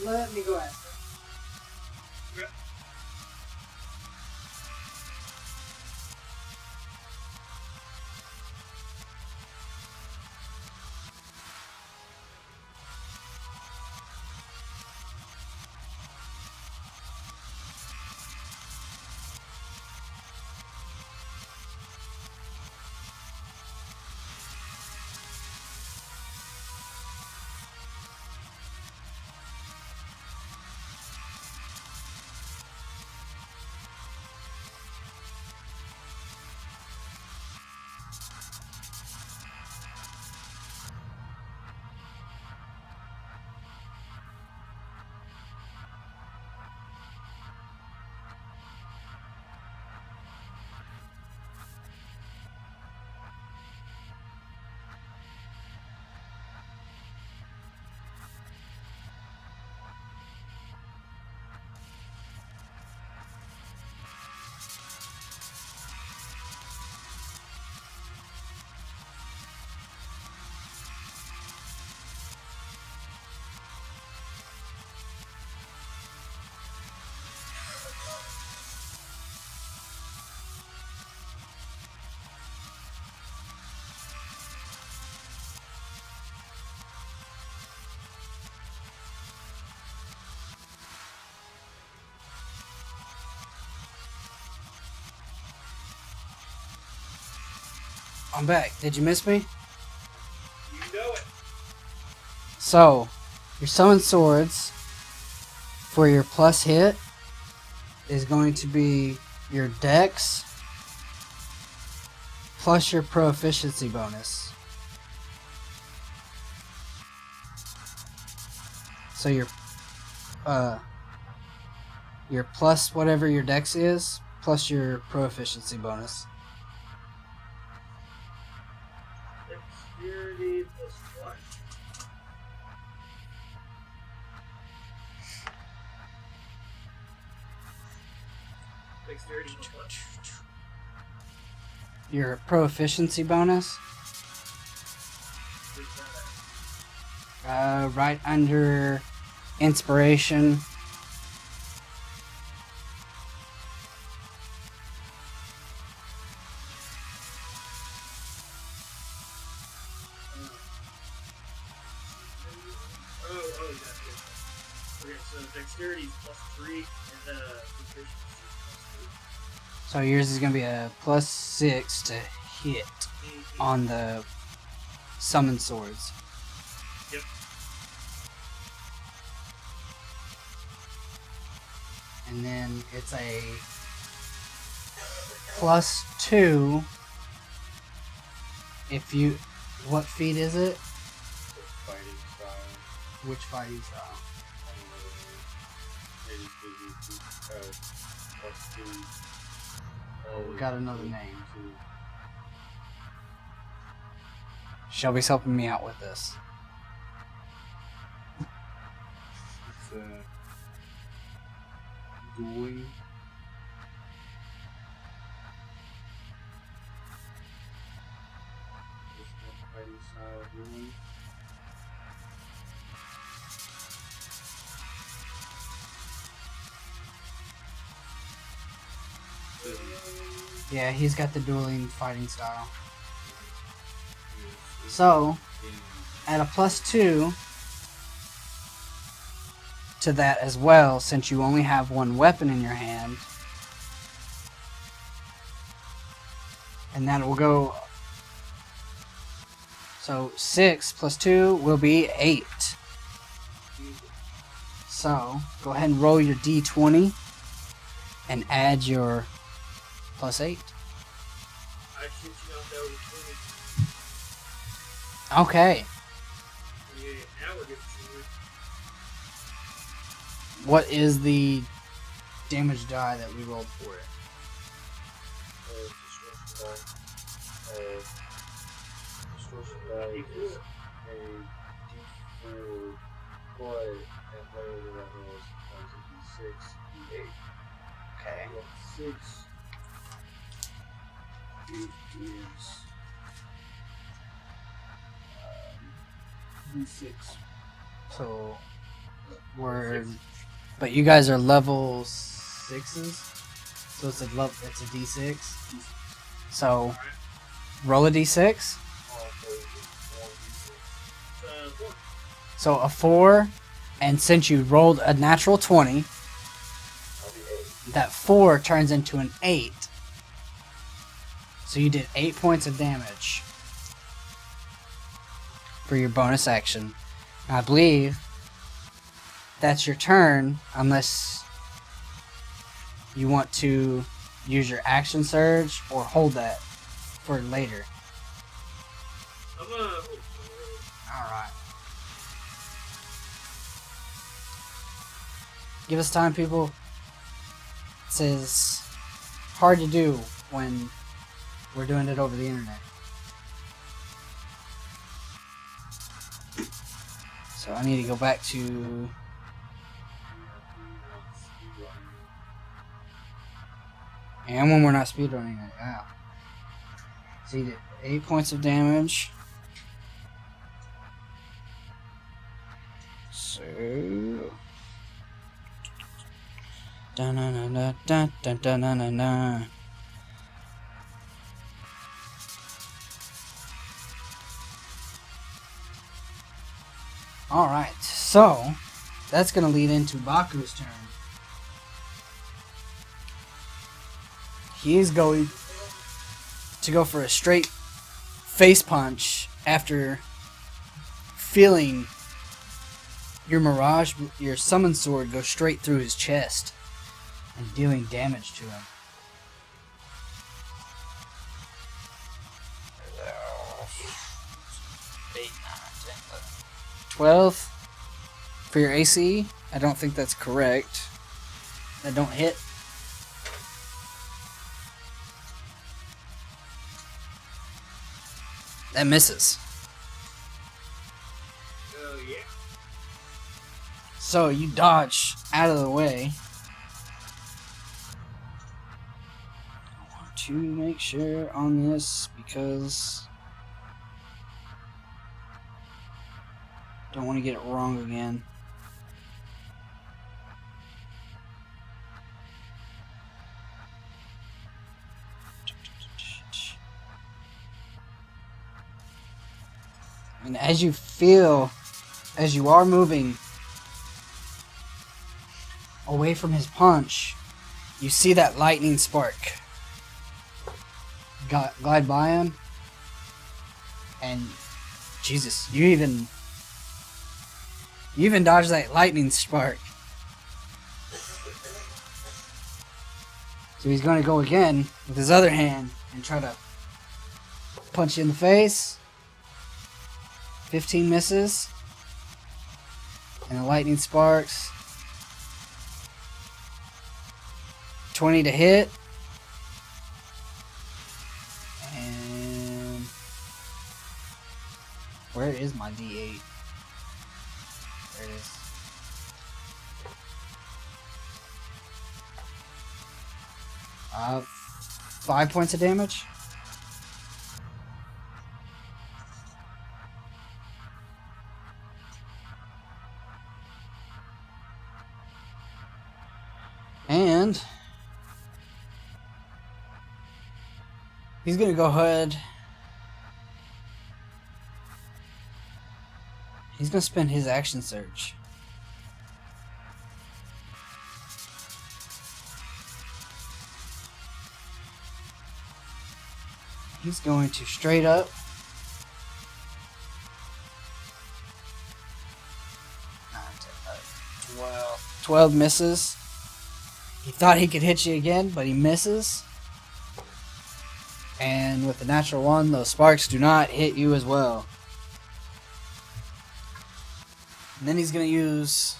Let me go ask her. Okay. I'm back. Did you miss me? You know it. So, your summon swords for your plus hit is going to be your dex plus your proficiency bonus. So your plus whatever your dex is plus your proficiency bonus. Dexterity plus what? Dexterity plus what? Your proficiency bonus, Where's that at? right under inspiration. Oh, gotcha. Okay, so dexterity is plus 3, and proficiency is plus So yours is going to be a plus 6 to hit 3. on the summon swords. Yep. And then it's a plus 2 if you... What feat is it? Fighting style. Which fighting style? I don't know. They just give you plus 2. Oh, we got another name. To Shelby's helping me out with this. It's dueling. Just one fighting style dueling. Yeah, he's got the dueling fighting style. So, add a plus 2 to that as well, since you only have one weapon in your hand. And that will go... So, 6 plus 2 will be 8. So, go ahead and roll your d20 and add your plus 8. I shoot you out there with 20. Okay. Yeah, now we're getting somewhere. What is the damage die that we rolled for it? Distortion die is a D4, but at lower levels becomes a D6, D8. Okay. 6 is D6. So we're, but you guys are level 6s, so it's a D6. So roll a D6. What? So a 4, and since you rolled a natural 20, that 4 turns into an 8. So you did 8 points of damage for your bonus action. I believe that's your turn, unless you want to use your action surge or hold that for later. I'm gonna. Alright. Give us time, people. It's hard to do when we're doing it over the internet. So I need to go back to... And when we're not speedrunning it, wow. So you did 8 points of damage. So... Da-na-na-na-da-da-da-na-na-na. Alright, so that's going to lead into Baku's turn. He is going to go for a straight face punch after feeling your summon sword go straight through his chest and dealing damage to him. 8, 9, 10, 11. 12 for your AC. I don't think that's correct. That don't hit. That misses. Oh, yeah. So you dodge out of the way. I want to make sure on this because don't want to get it wrong again. And as you are moving away from his punch, you see that lightning spark glide by him, and Jesus, you even dodged that lightning spark. So he's going to go again with his other hand and try to punch you in the face. 15 misses. And the lightning sparks. 20 to hit. And where is my D8? There it is. Uh, 5 points of damage. And he's gonna go ahead. He's gonna spend his action surge. He's going to straight up 9, 10, 11, 12 misses. He thought he could hit you again, but he misses. And with the natural 1, those sparks do not hit you as well. And then he's going to use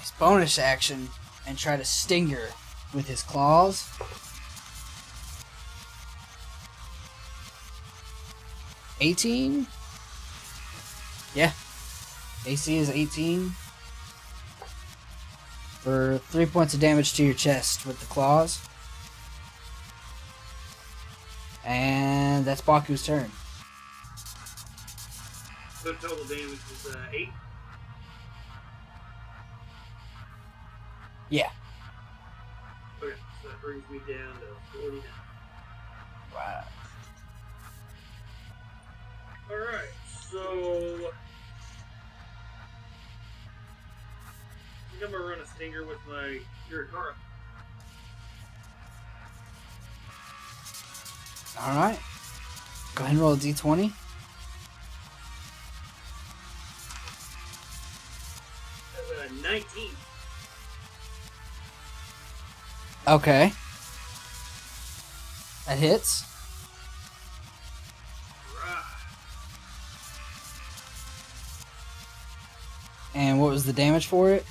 his bonus action and try to sting her with his claws. $18? Yeah. AC is 18. For 3 points of damage to your chest with the claws. And that's Baku's turn. So total damage is 8? Yeah. Okay, so that brings me down to 49. Wow. Alright, so I think I'm gonna run a stinger with my Yurikara. Alright. Go ahead and roll a d20. That's a 19. Okay. That hits. Right. And what was the damage for it?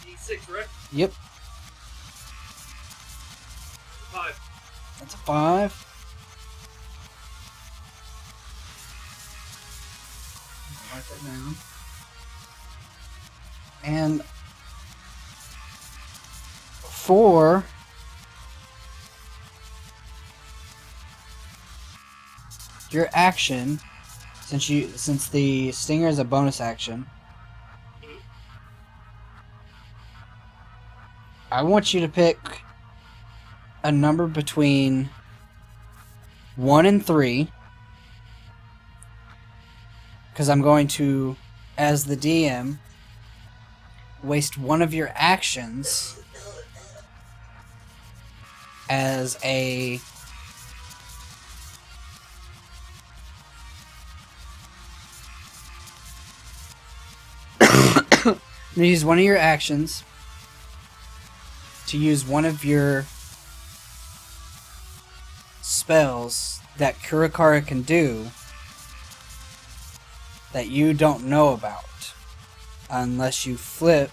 D6, right? Yep. 5. That's a 5. I'll write that down. And for your action, since the stinger is a bonus action, I want you to pick a number between 1 and 3, because I'm going to, as the DM, waste one of your actions as a use one of your actions to use one of your spells that Kurakara can do that you don't know about unless you flip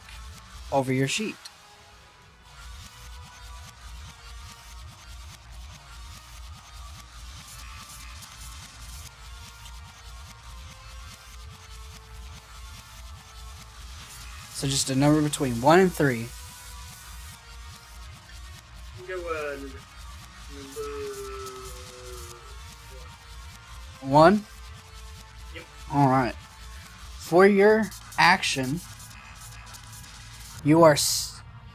over your sheet. So just a number between 1 and 3. Go number 1? Yep. Alright. For your action, you are,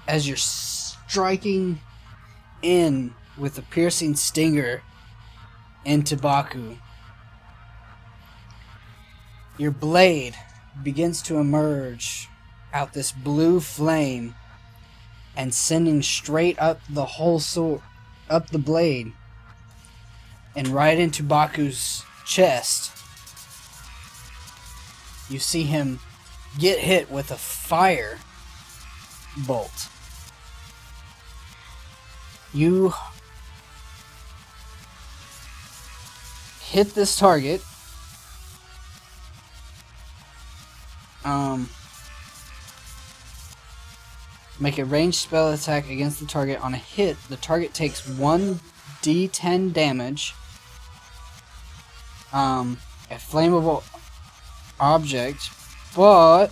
as you're striking in with a piercing stinger into Baku, your blade begins to emerge out this blue flame and sending straight up the whole sword, up the blade, and right into Baku's chest. You see him get hit with a fire bolt. You hit this target. Make a ranged spell attack against the target. On a hit, the target takes 1d10 damage. A flammable object, but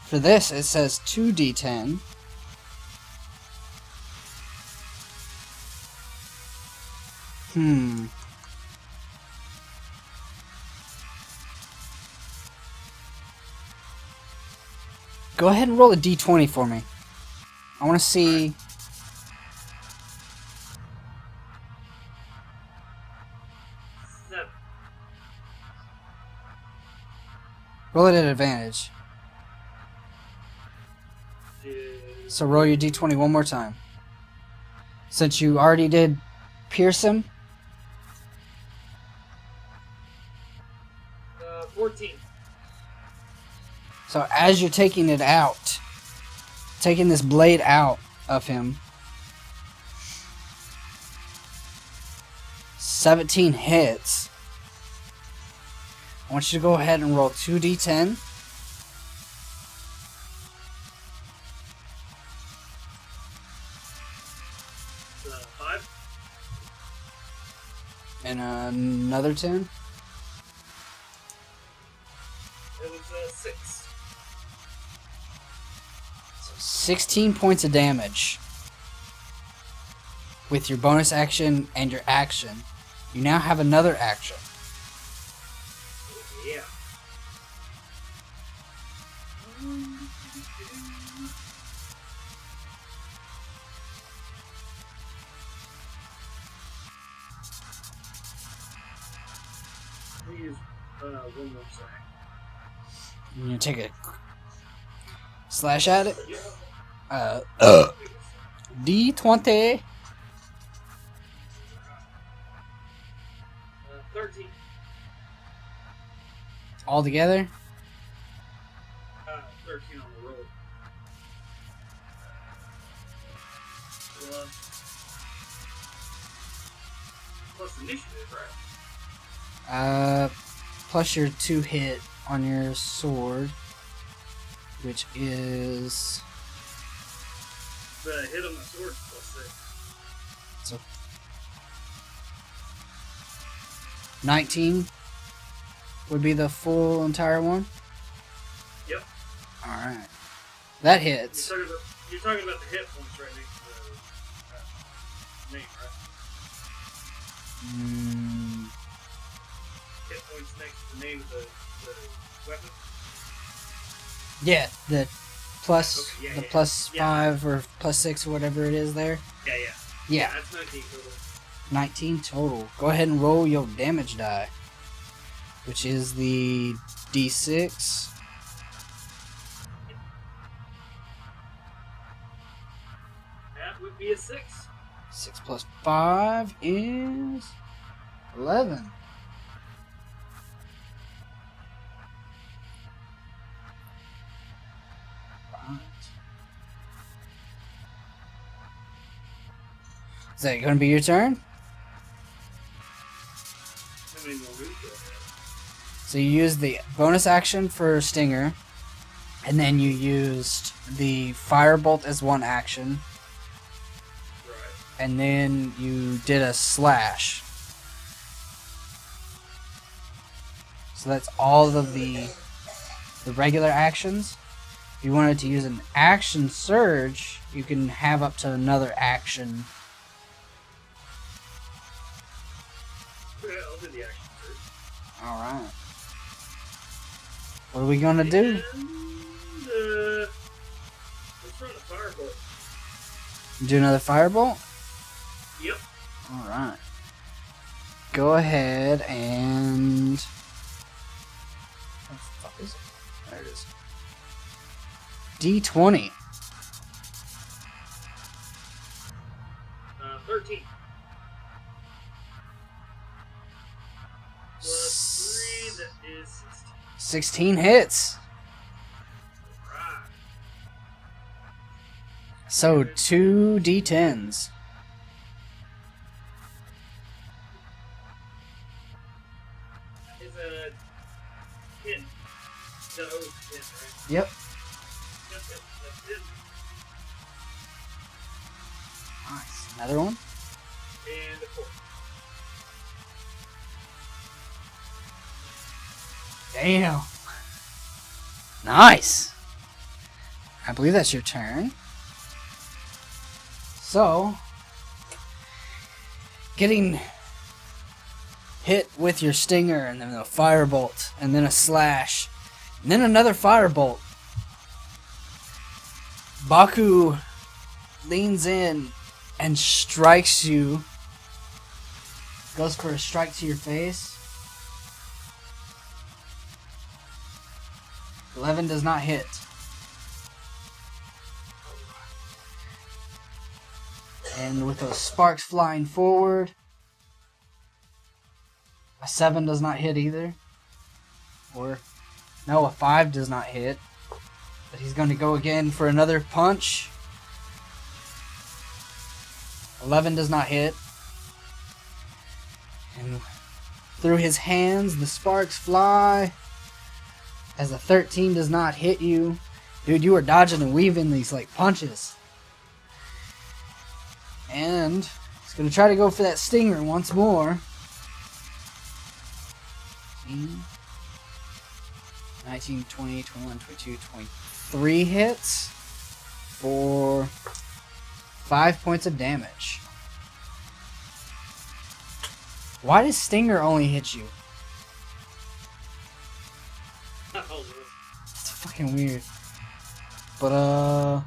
for this it says 2d10. Go ahead and roll a d20 for me. I want to see. Roll it at advantage. So roll your d20 one more time. Since you already did pierce him. 14. So as you're taking it out, taking this blade out of him, 17 hits. I want you to go ahead and roll 2d10. Five. And another 10. It was 6. So 16 points of damage. With your bonus action and your action, you now have another action. Yeah. We use one more side. You're gonna take a slash at it. D20. 13. All together. 13 on the roll. Plus initiative, right? Plus your 2 hit on your sword, which is The hit on my sword is plus 6. so 19 would be the full entire one. Yep. All right, that hits. You're talking about the hit points right next to the name, right? Hit points next to the name of the weapon. Yeah, the plus Okay, yeah, the yeah, plus yeah. 5 or plus 6 or whatever it is there. Yeah. Yeah, That's 19 total. 19 total. Go ahead and roll your damage die, which is the d6. That would be a 6. 6 plus 5 is 11. Right. Is that going to be your turn? I mean, we'll read it. So you used the bonus action for Stinger, and then you used the Firebolt as one action, Right. and then you did a slash. So that's all of the regular actions. If you wanted to use an action surge, you can have up to another action. Yeah, I'll do the action first. Alright. What are we gonna do? And, let's run a firebolt. Do another Firebolt? Yep. Alright. Go ahead and... What the fuck is it? There it is. D20. 13. Plus 3, that is 16. 16 hits. Right. So 2 D10s. That is a 10. No, 10, right? Yep. Yep, that's it. Nice. Another one. And a 4. Damn. Nice. I believe that's your turn. So, getting hit with your stinger, and then a firebolt, and then a slash, and then another firebolt. Baku leans in and strikes you. Goes for a strike to your face. 11 does not hit. And with those sparks flying forward, a 7 does not hit either. Or, no, a 5 does not hit. But he's going to go again for another punch. 11 does not hit. And through his hands, the sparks fly. As a 13 does not hit you. Dude, you are dodging and weaving these, like, punches. And he's going to try to go for that stinger once more. 19, 20, 21, 22, 23 hits for 5 points of damage. Why does stinger only hit you? It's fucking weird. But,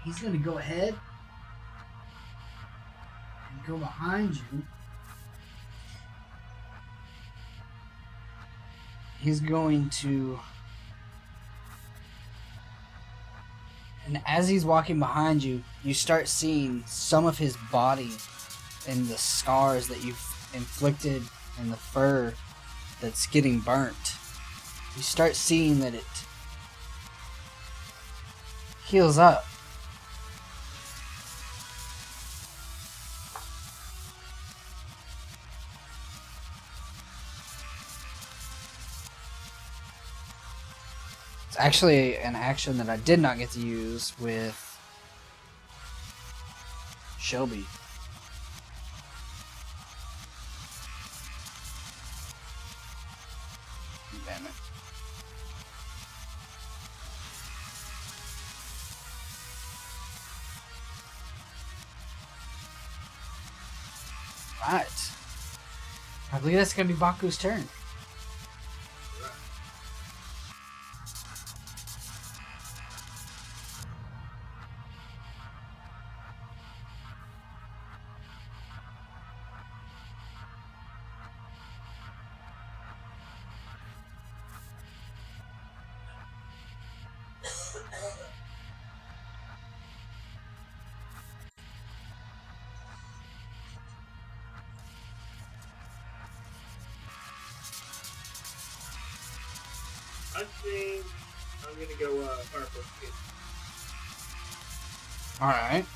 he's gonna go ahead and go behind you. He's going to... And as he's walking behind you, you start seeing some of his body and the scars that you've inflicted and the fur that's getting burnt. You start seeing that it heals up. It's actually an action that I did not get to use with Shelby. Damn it. Right. I believe that's going to be Baku's turn. I think I'm gonna go fire plus 2. Alright.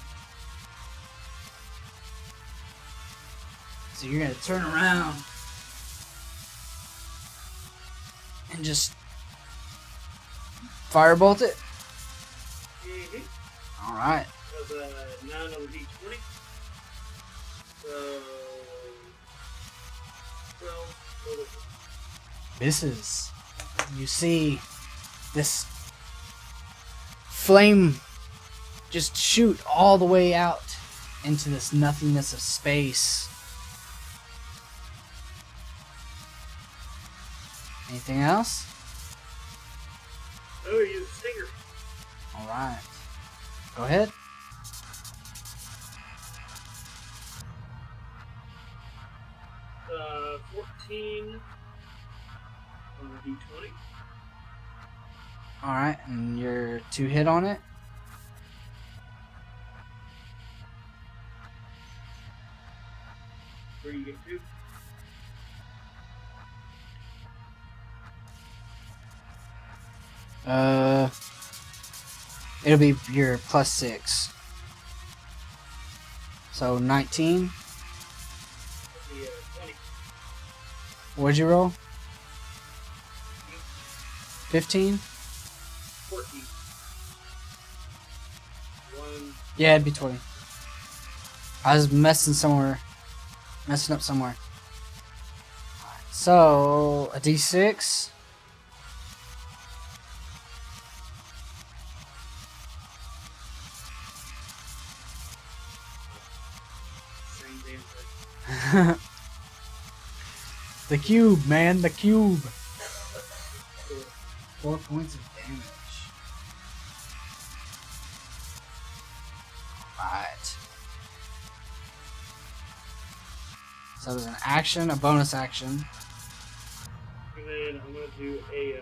So you're gonna turn around and just firebolt it? Mm-hmm. Alright. So the 9 on the d20. So 12. Misses. You see this flame just shoot all the way out into this nothingness of space. Anything else? Oh, use a stinger. Alright. Go ahead. Uh, 14 on the d20. Alright, and your 2 hit on it? Where you get 2? It'll be your plus 6. So 19. The 20. What'd you roll? 15? 14. 1. Yeah, it'd be 20. I was messing up somewhere. So, a d6. Same damn thing. The cube, man, the cube. Cool. 4 points of damage. Alright. So it was an action, a bonus action. And then I'm gonna do a.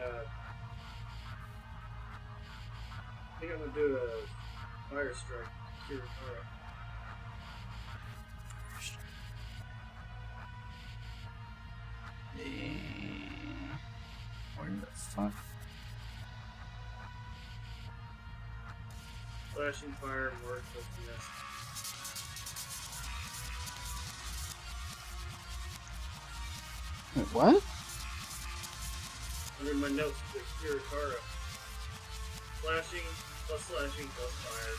I think I'm gonna do a fire strike. Kiritara. Where the fuck? Flashing fire works with this. Wait, what? Under my notes, the Kiritara. Slashing plus fire.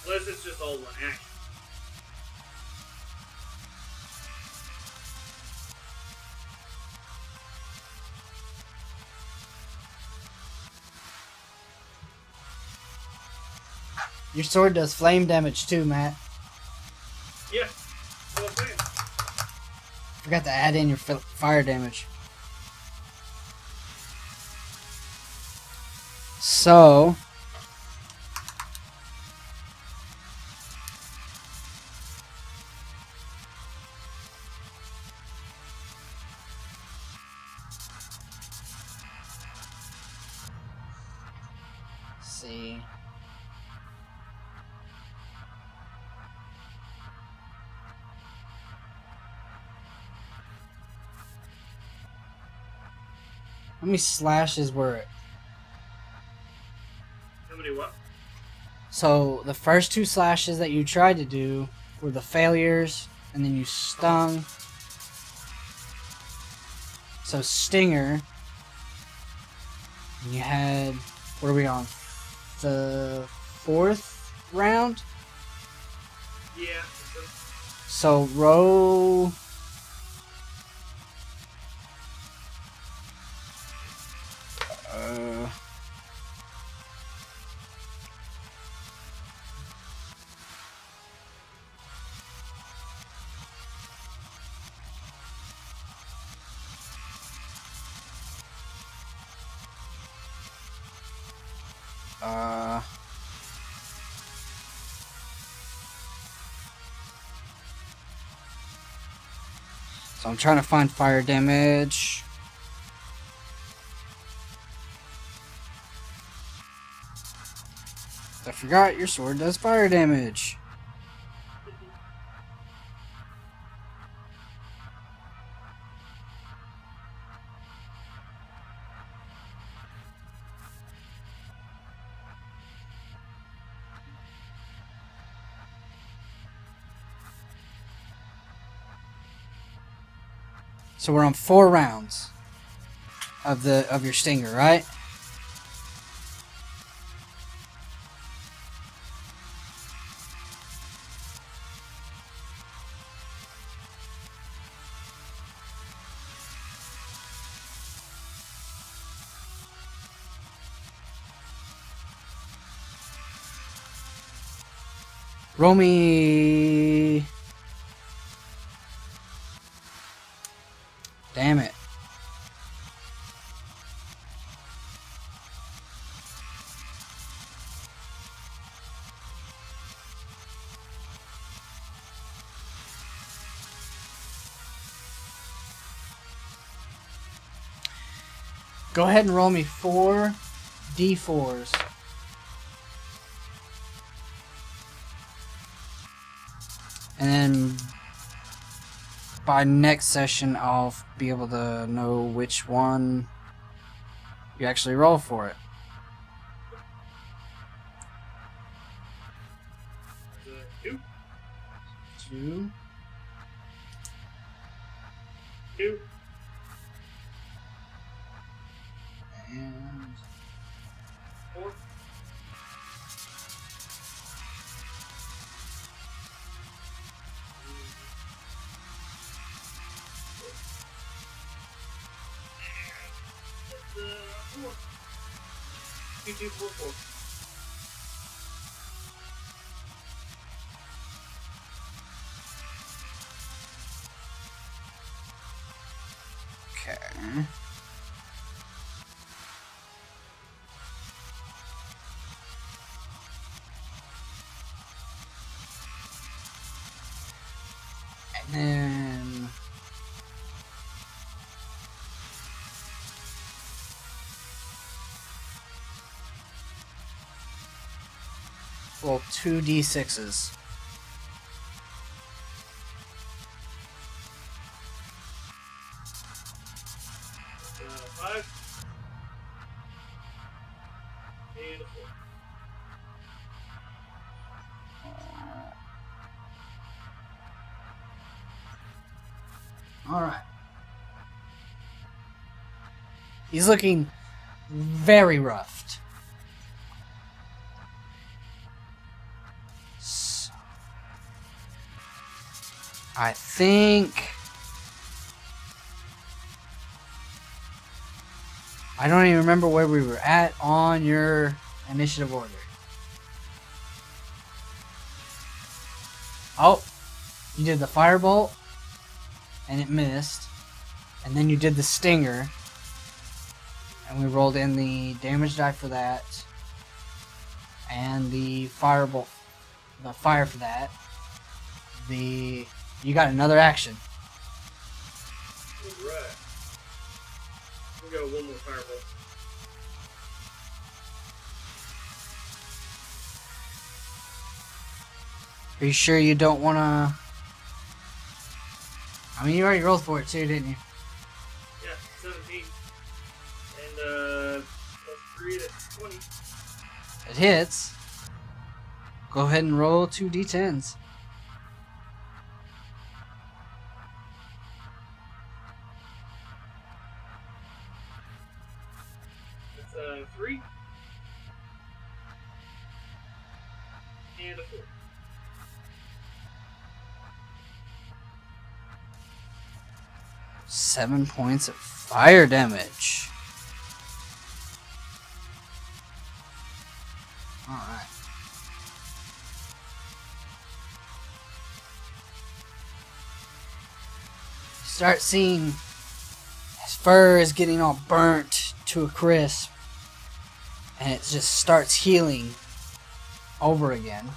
Unless it's just all one action. Your sword does flame damage too, Matt. Yeah. Well, man. Forgot to add in your fire damage. So, let's see. How many slashes were it? How many what? So the first 2 slashes that you tried to do were the failures, and then you stung. So stinger. And you had, what are we on? The 4th round? Yeah. So roll. So I'm trying to find fire damage. I forgot your sword does fire damage. So we're on 4 rounds of your stinger, right? Roll me. Damn it. Go ahead and roll me 4 d4s. And then by next session, I'll be able to know which one you actually roll for it. Two. 2. 2. And 4. That's 4. 2, 2, 4, 4. okay. And then roll 2 d6s. 5. And a 4. All right. He's looking very roughed. So, I think I don't even remember where we were at on your initiative order. Oh, you did the firebolt, and it missed. And then you did the stinger, and we rolled in the damage die for that, and the firebolt, the fire for that. You got another action. Alright. We got one more fireball. Are you sure you don't want to? I mean, you already rolled for it too, didn't you? Yeah, 17. And plus 3, that's 20. It hits. Go ahead and roll 2 d10s. That's 3. And a 4. 7 points of fire damage. Alright. Start seeing his fur is getting all burnt to a crisp. And it just starts healing over again.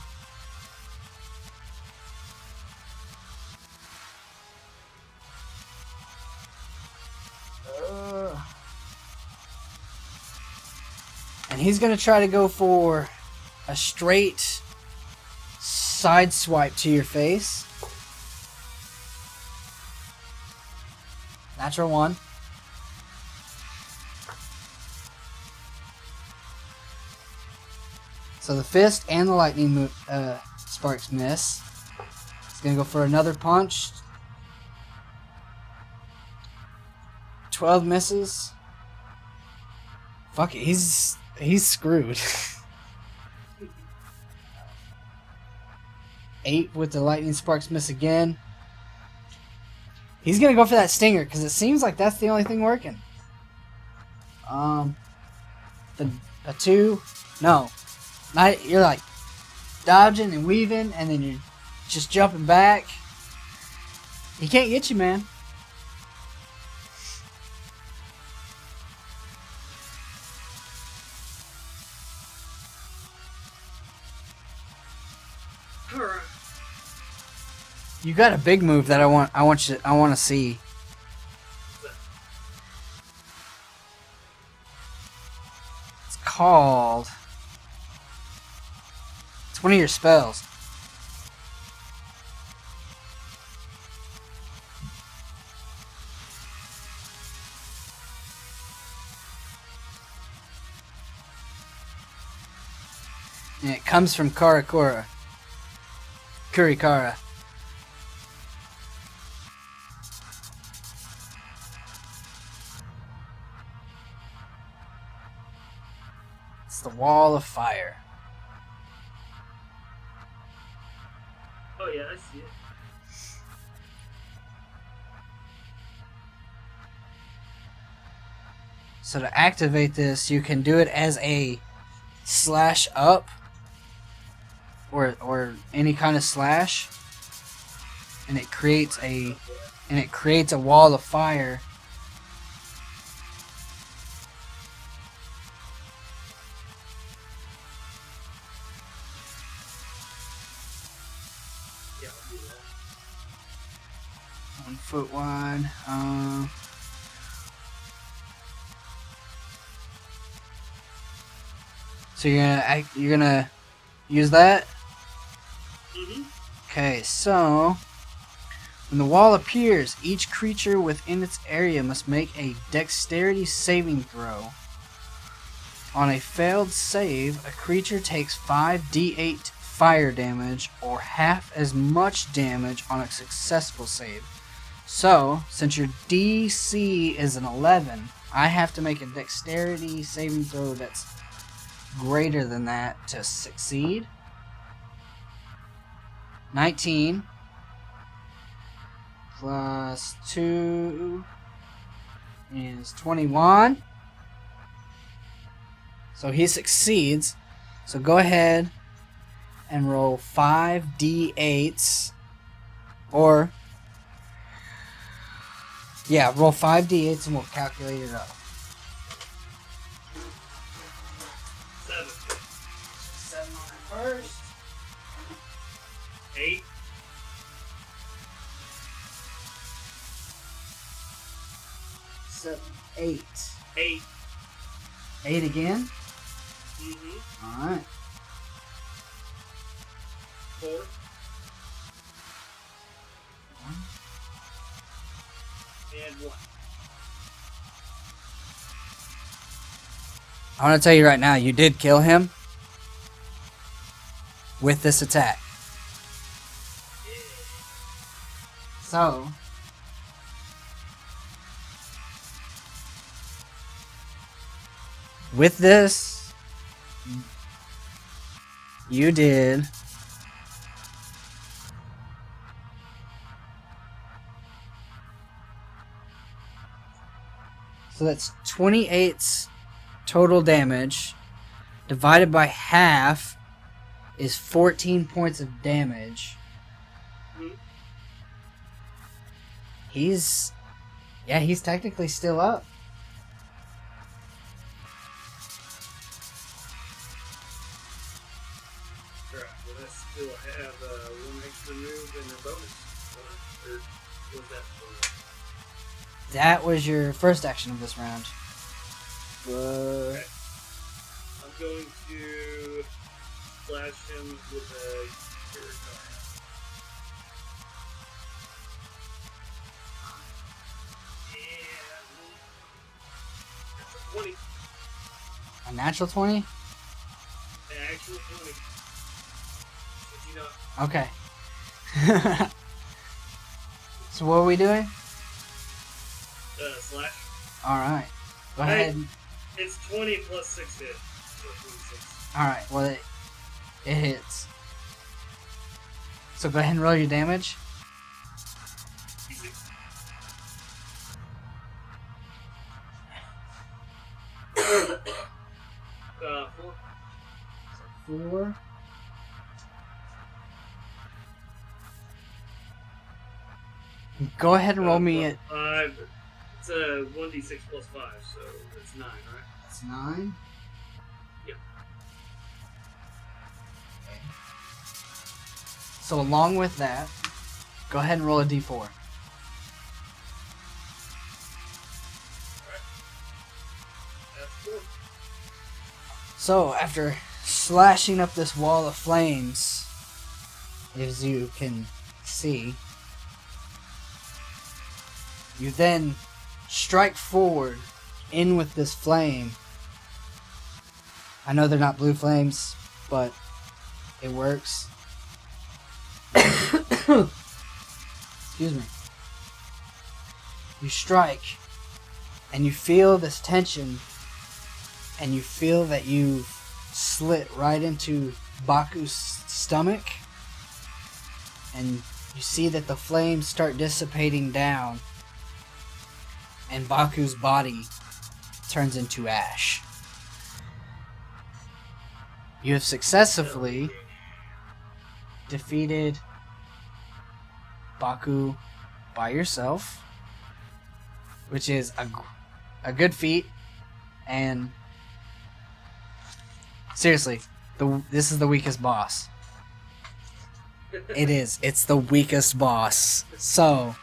And he's going to try to go for a straight side swipe to your face. Natural 1. So the fist and the lightning sparks miss. He's going to go for another punch. 12 misses. Fuck it, he's screwed. 8 with the lightning sparks miss again. He's gonna go for that stinger because it seems like that's the only thing working. A 2, no, not, you're like dodging and weaving, and then you're just jumping back. He can't get you, man. Alright. You got a big move that I want to see. It's called. It's one of your spells. And it comes from Kurikara. It's the Wall of Fire. Oh yeah, I see it. So to activate this, you can do it as a slash up or any kind of slash, and it creates a wall of fire. Yeah, I'll do that. 1 foot wide. So you're gonna use that. Mm-hmm. Okay, so when the wall appears, each creature within its area must make a dexterity saving throw. On a failed save, a creature takes 5d8 fire damage or half as much damage on a successful save. So, since your DC is an 11, I have to make a dexterity saving throw that's greater than that to succeed. 19 plus 2 is 21. So he succeeds. So go ahead and roll 5d8s. Or, yeah, roll 5d8s and we'll calculate it up. 7. 7 on the first. 8. 7, 8. 8. 8 again. Mm-hmm. Alright. 4. 1. And 1. I want to tell you right now, you did kill him with this attack. So, with this, you did so that's 28 total damage divided by half is 14 points of damage. He's technically still up. Alright, well, I still have one extra move and a bonus. Or was that for? That was your first action of this round. Okay. I'm going to slash him with a Kurikara. And that's a 20. A natural 20? And actually 20. Did you know? Okay. So what are we doing? Slash. Alright. Go Hey. ahead. It's 20 plus 6 hit. So 26. Alright, well, it hits. So go ahead and roll your damage. Easy. 4. 4. Go ahead and roll me at... 5. It's a 1d6 plus 5, so it's 9, right? That's 9. Yep. Okay. So along with that, go ahead and roll a d4. Alright. That's 4. So after slashing up this wall of flames, as you can see, you then strike forward in with this flame. I know they're not blue flames, but it works. Excuse me. You strike, and you feel this tension, and you feel that you've slit right into Baku's stomach, and you see that the flames start dissipating down, and Baku's body turns into ash. You have successfully defeated Baku by yourself, which is a good feat, and seriously, this is the weakest boss. It is. It's the weakest boss. So,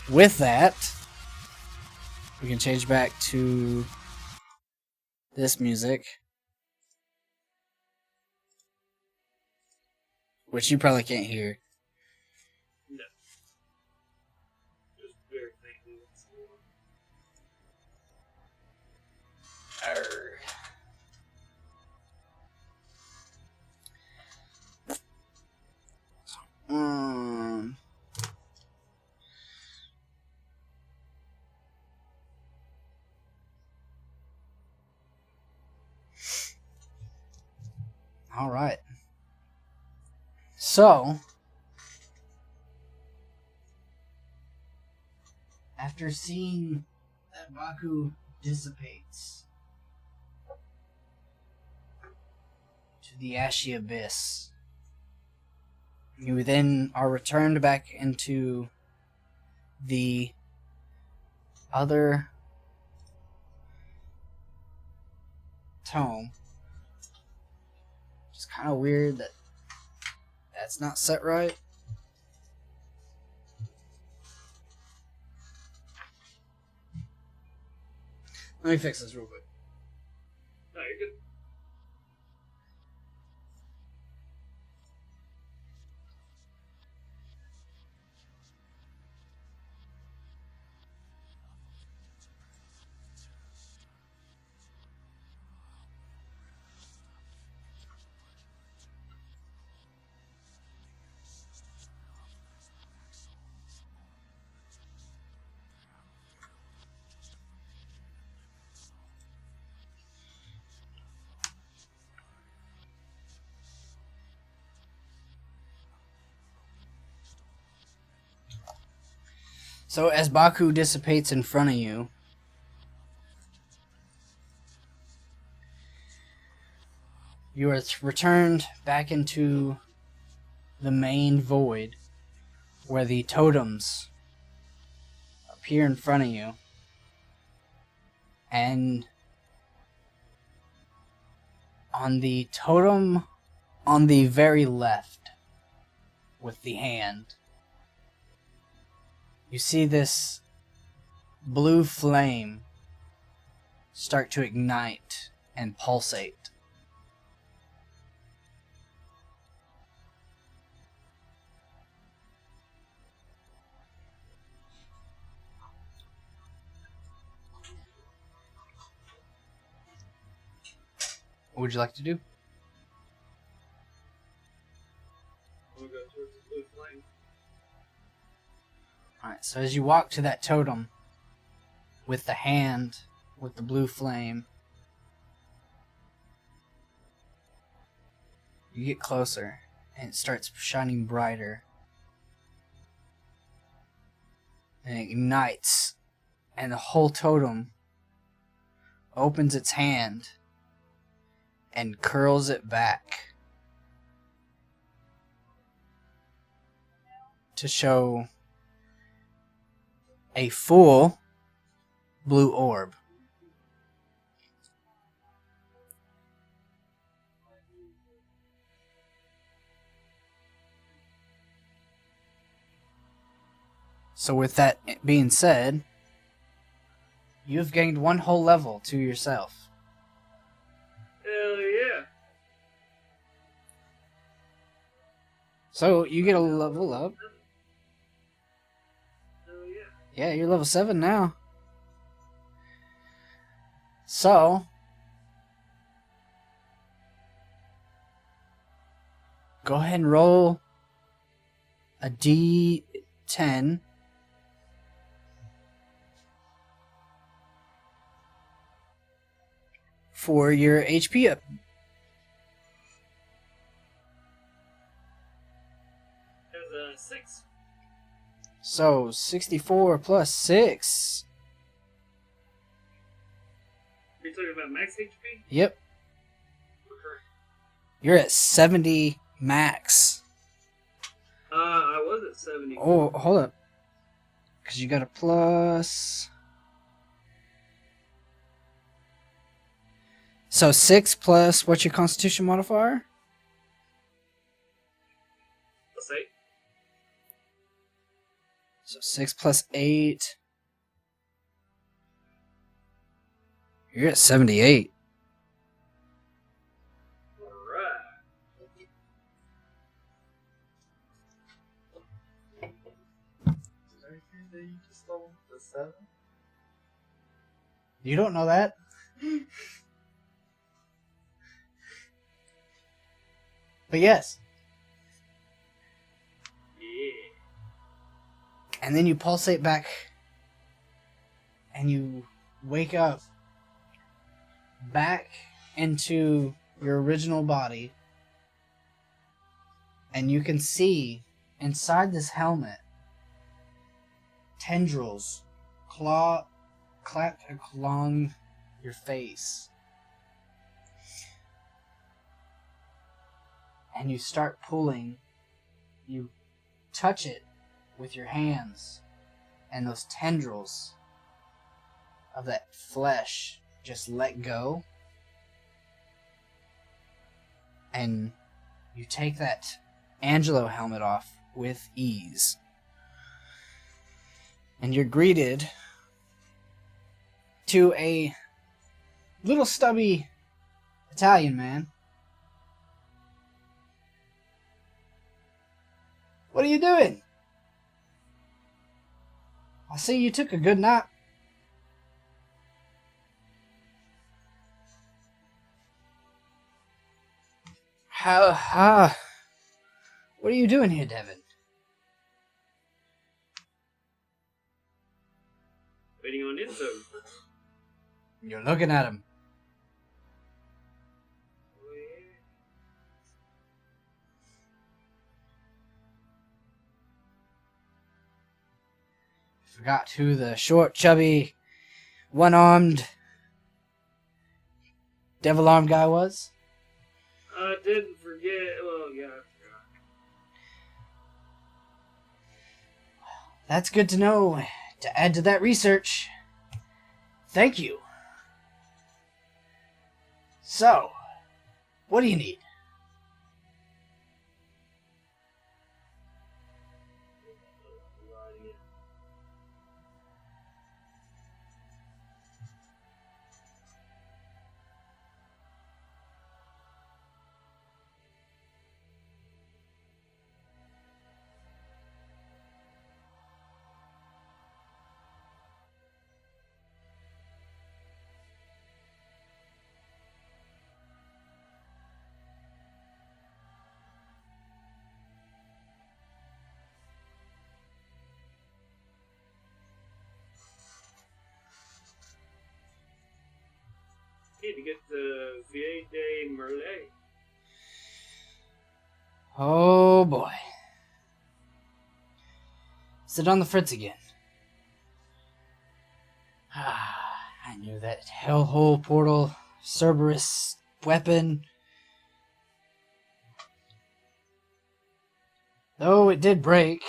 with that, we can change back to this music, which you probably can't hear. No. Just very faintly. Um, all right. So, after seeing that Baku dissipates to the ashy abyss, you then are returned back into the other tome. It's kind of weird that that's not set right. Let me fix this real quick. No, you're good. So as Baku dissipates in front of you, you are returned back into the main void where the totems appear in front of you. And on the totem on the very left with the hand, you see this blue flame start to ignite and pulsate. What would you like to do? We'll go towards the blue flame. Alright, so as you walk to that totem, with the hand with the blue flame. You get closer, and it starts shining brighter. And it ignites, and the whole totem opens its hand and curls it back to show a full blue orb. So with that being said, you've gained one whole level to yourself. Hell yeah. So you get a level up. Hell yeah. Yeah, you're level 7 now. So go ahead and roll a D10. For your HP up. There's a 6. So 64 plus 6. Are you talking about max HP? Yep. Okay. You're at 70 max. I was at 70. Oh, hold up. Because you got a plus. So 6 plus, what's your constitution modifier? Plus 8. So 6 plus 8. You're at 78. Alright. Is there anything that you just stole the 7? You don't know that? But yes. Yeah. And then you pulsate back. And you wake up. Back into your original body. And you can see inside this helmet tendrils clapped along your face. And you start pulling. You touch it with your hands. And those tendrils of that flesh just let go. And you take that Angelo helmet off with ease. And you're greeted to a little stubby Italian man. What are you doing? I see you took a good nap. What are you doing here, Devon? Waiting on info. You're looking at him. Oh, yeah. Forgot who the short, chubby, one-armed, devil-armed guy was? I didn't forget. Well, yeah, I forgot. That's good to know. To add to that research. Thank you. So, what do you need? you get the Vieille de Merlet. Oh boy. Sit on the fritz again. I knew that hellhole portal, Cerberus weapon. Though it did break.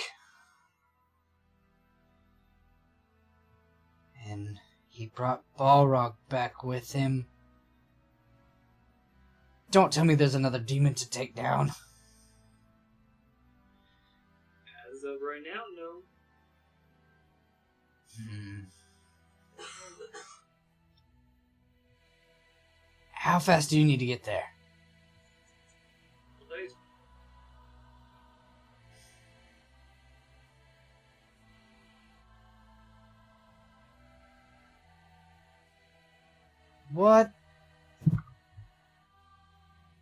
And he brought Balrog back with him. Don't tell me there's another demon to take down. As of right now, no. How fast do you need to get there? Days. What?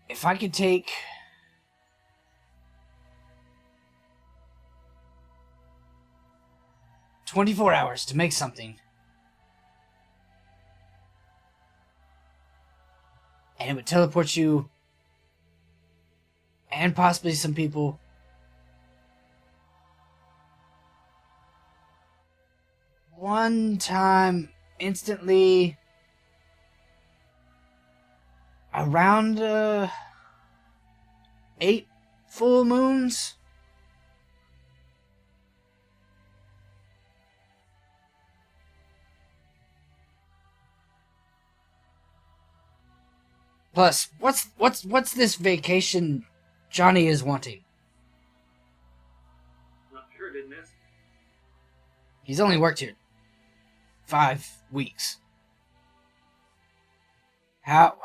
If I could take 24 hours to make something, and it would teleport you and possibly some people one time instantly around 8 full moons. Plus, what's this vacation Johnny is wanting? Not sure, didn't ask. He's only worked here 5 weeks. How?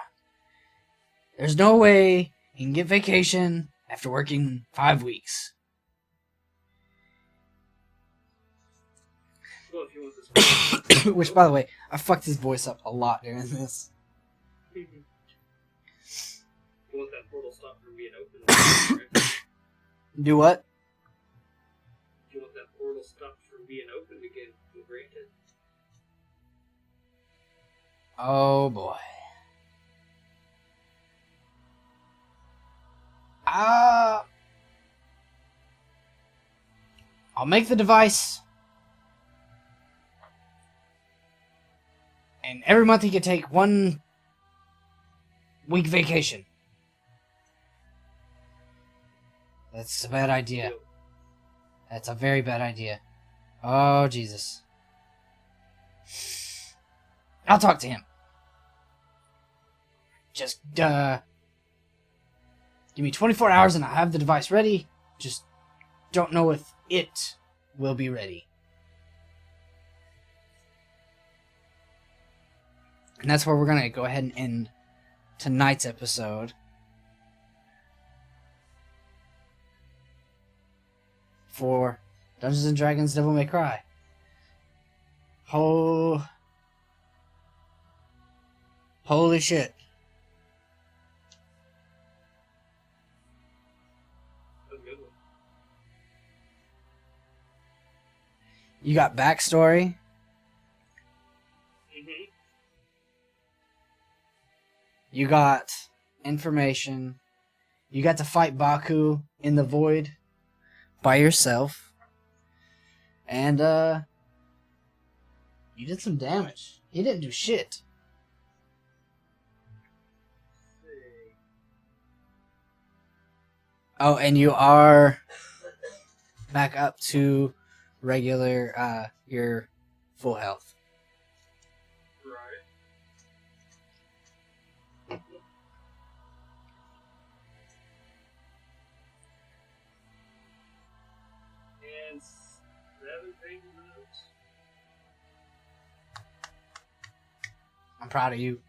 There's no way he can get vacation after working 5 weeks. Well, if you want this. Which, by the way, I fucked his voice up a lot during this. You want that portal stop from being open? Right? Do what? You want that portal stopped from being open to get granted? Oh boy. I'll make the device. And every month he can take 1 week vacation. That's a bad idea. That's a very bad idea. Oh, Jesus. I'll talk to him. Just, give me 24 hours and I'll have the device ready. Just don't know if it will be ready. And that's where we're going to go ahead and end tonight's episode. For Dungeons and Dragons Devil May Cry. Holy shit. That's a good one. You got backstory. Mm-hmm. You got information. You got to fight Baku in the void by yourself. And, you did some damage. He didn't do shit. Oh, and you are back up to regular, your full health. Right. And 7 pages of notes. I'm proud of you.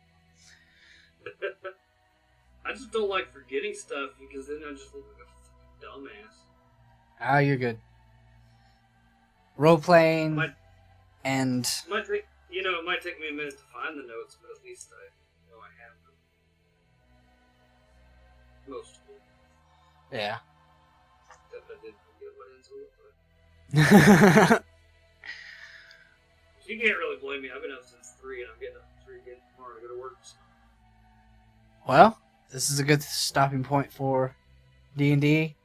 I just don't like forgetting stuff because then I just look like a dumbass. Oh, you're good. Role playing Might- and It might take me a minute to find the notes, but at least I know I have them. Most of them. yeah. Except I did forget what into it, but you can't really blame me. I've been up since 3 and I'm getting up at 3 again tomorrow to go to work. So. well, this is a good stopping point for D&D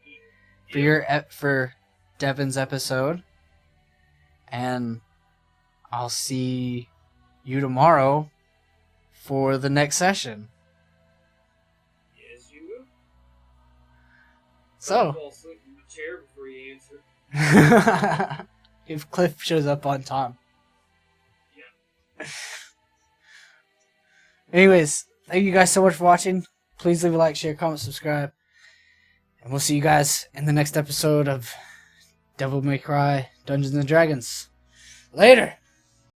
for Devon's episode, and I'll see you tomorrow for the next session. Yes, you will. So, Fall asleep in the chair before you answer. if Cliff shows up on time. Yeah. Anyways, thank you guys so much for watching. Please leave a like, share, comment, subscribe. And we'll see you guys in the next episode of Devil May Cry Dungeons and Dragons. Later!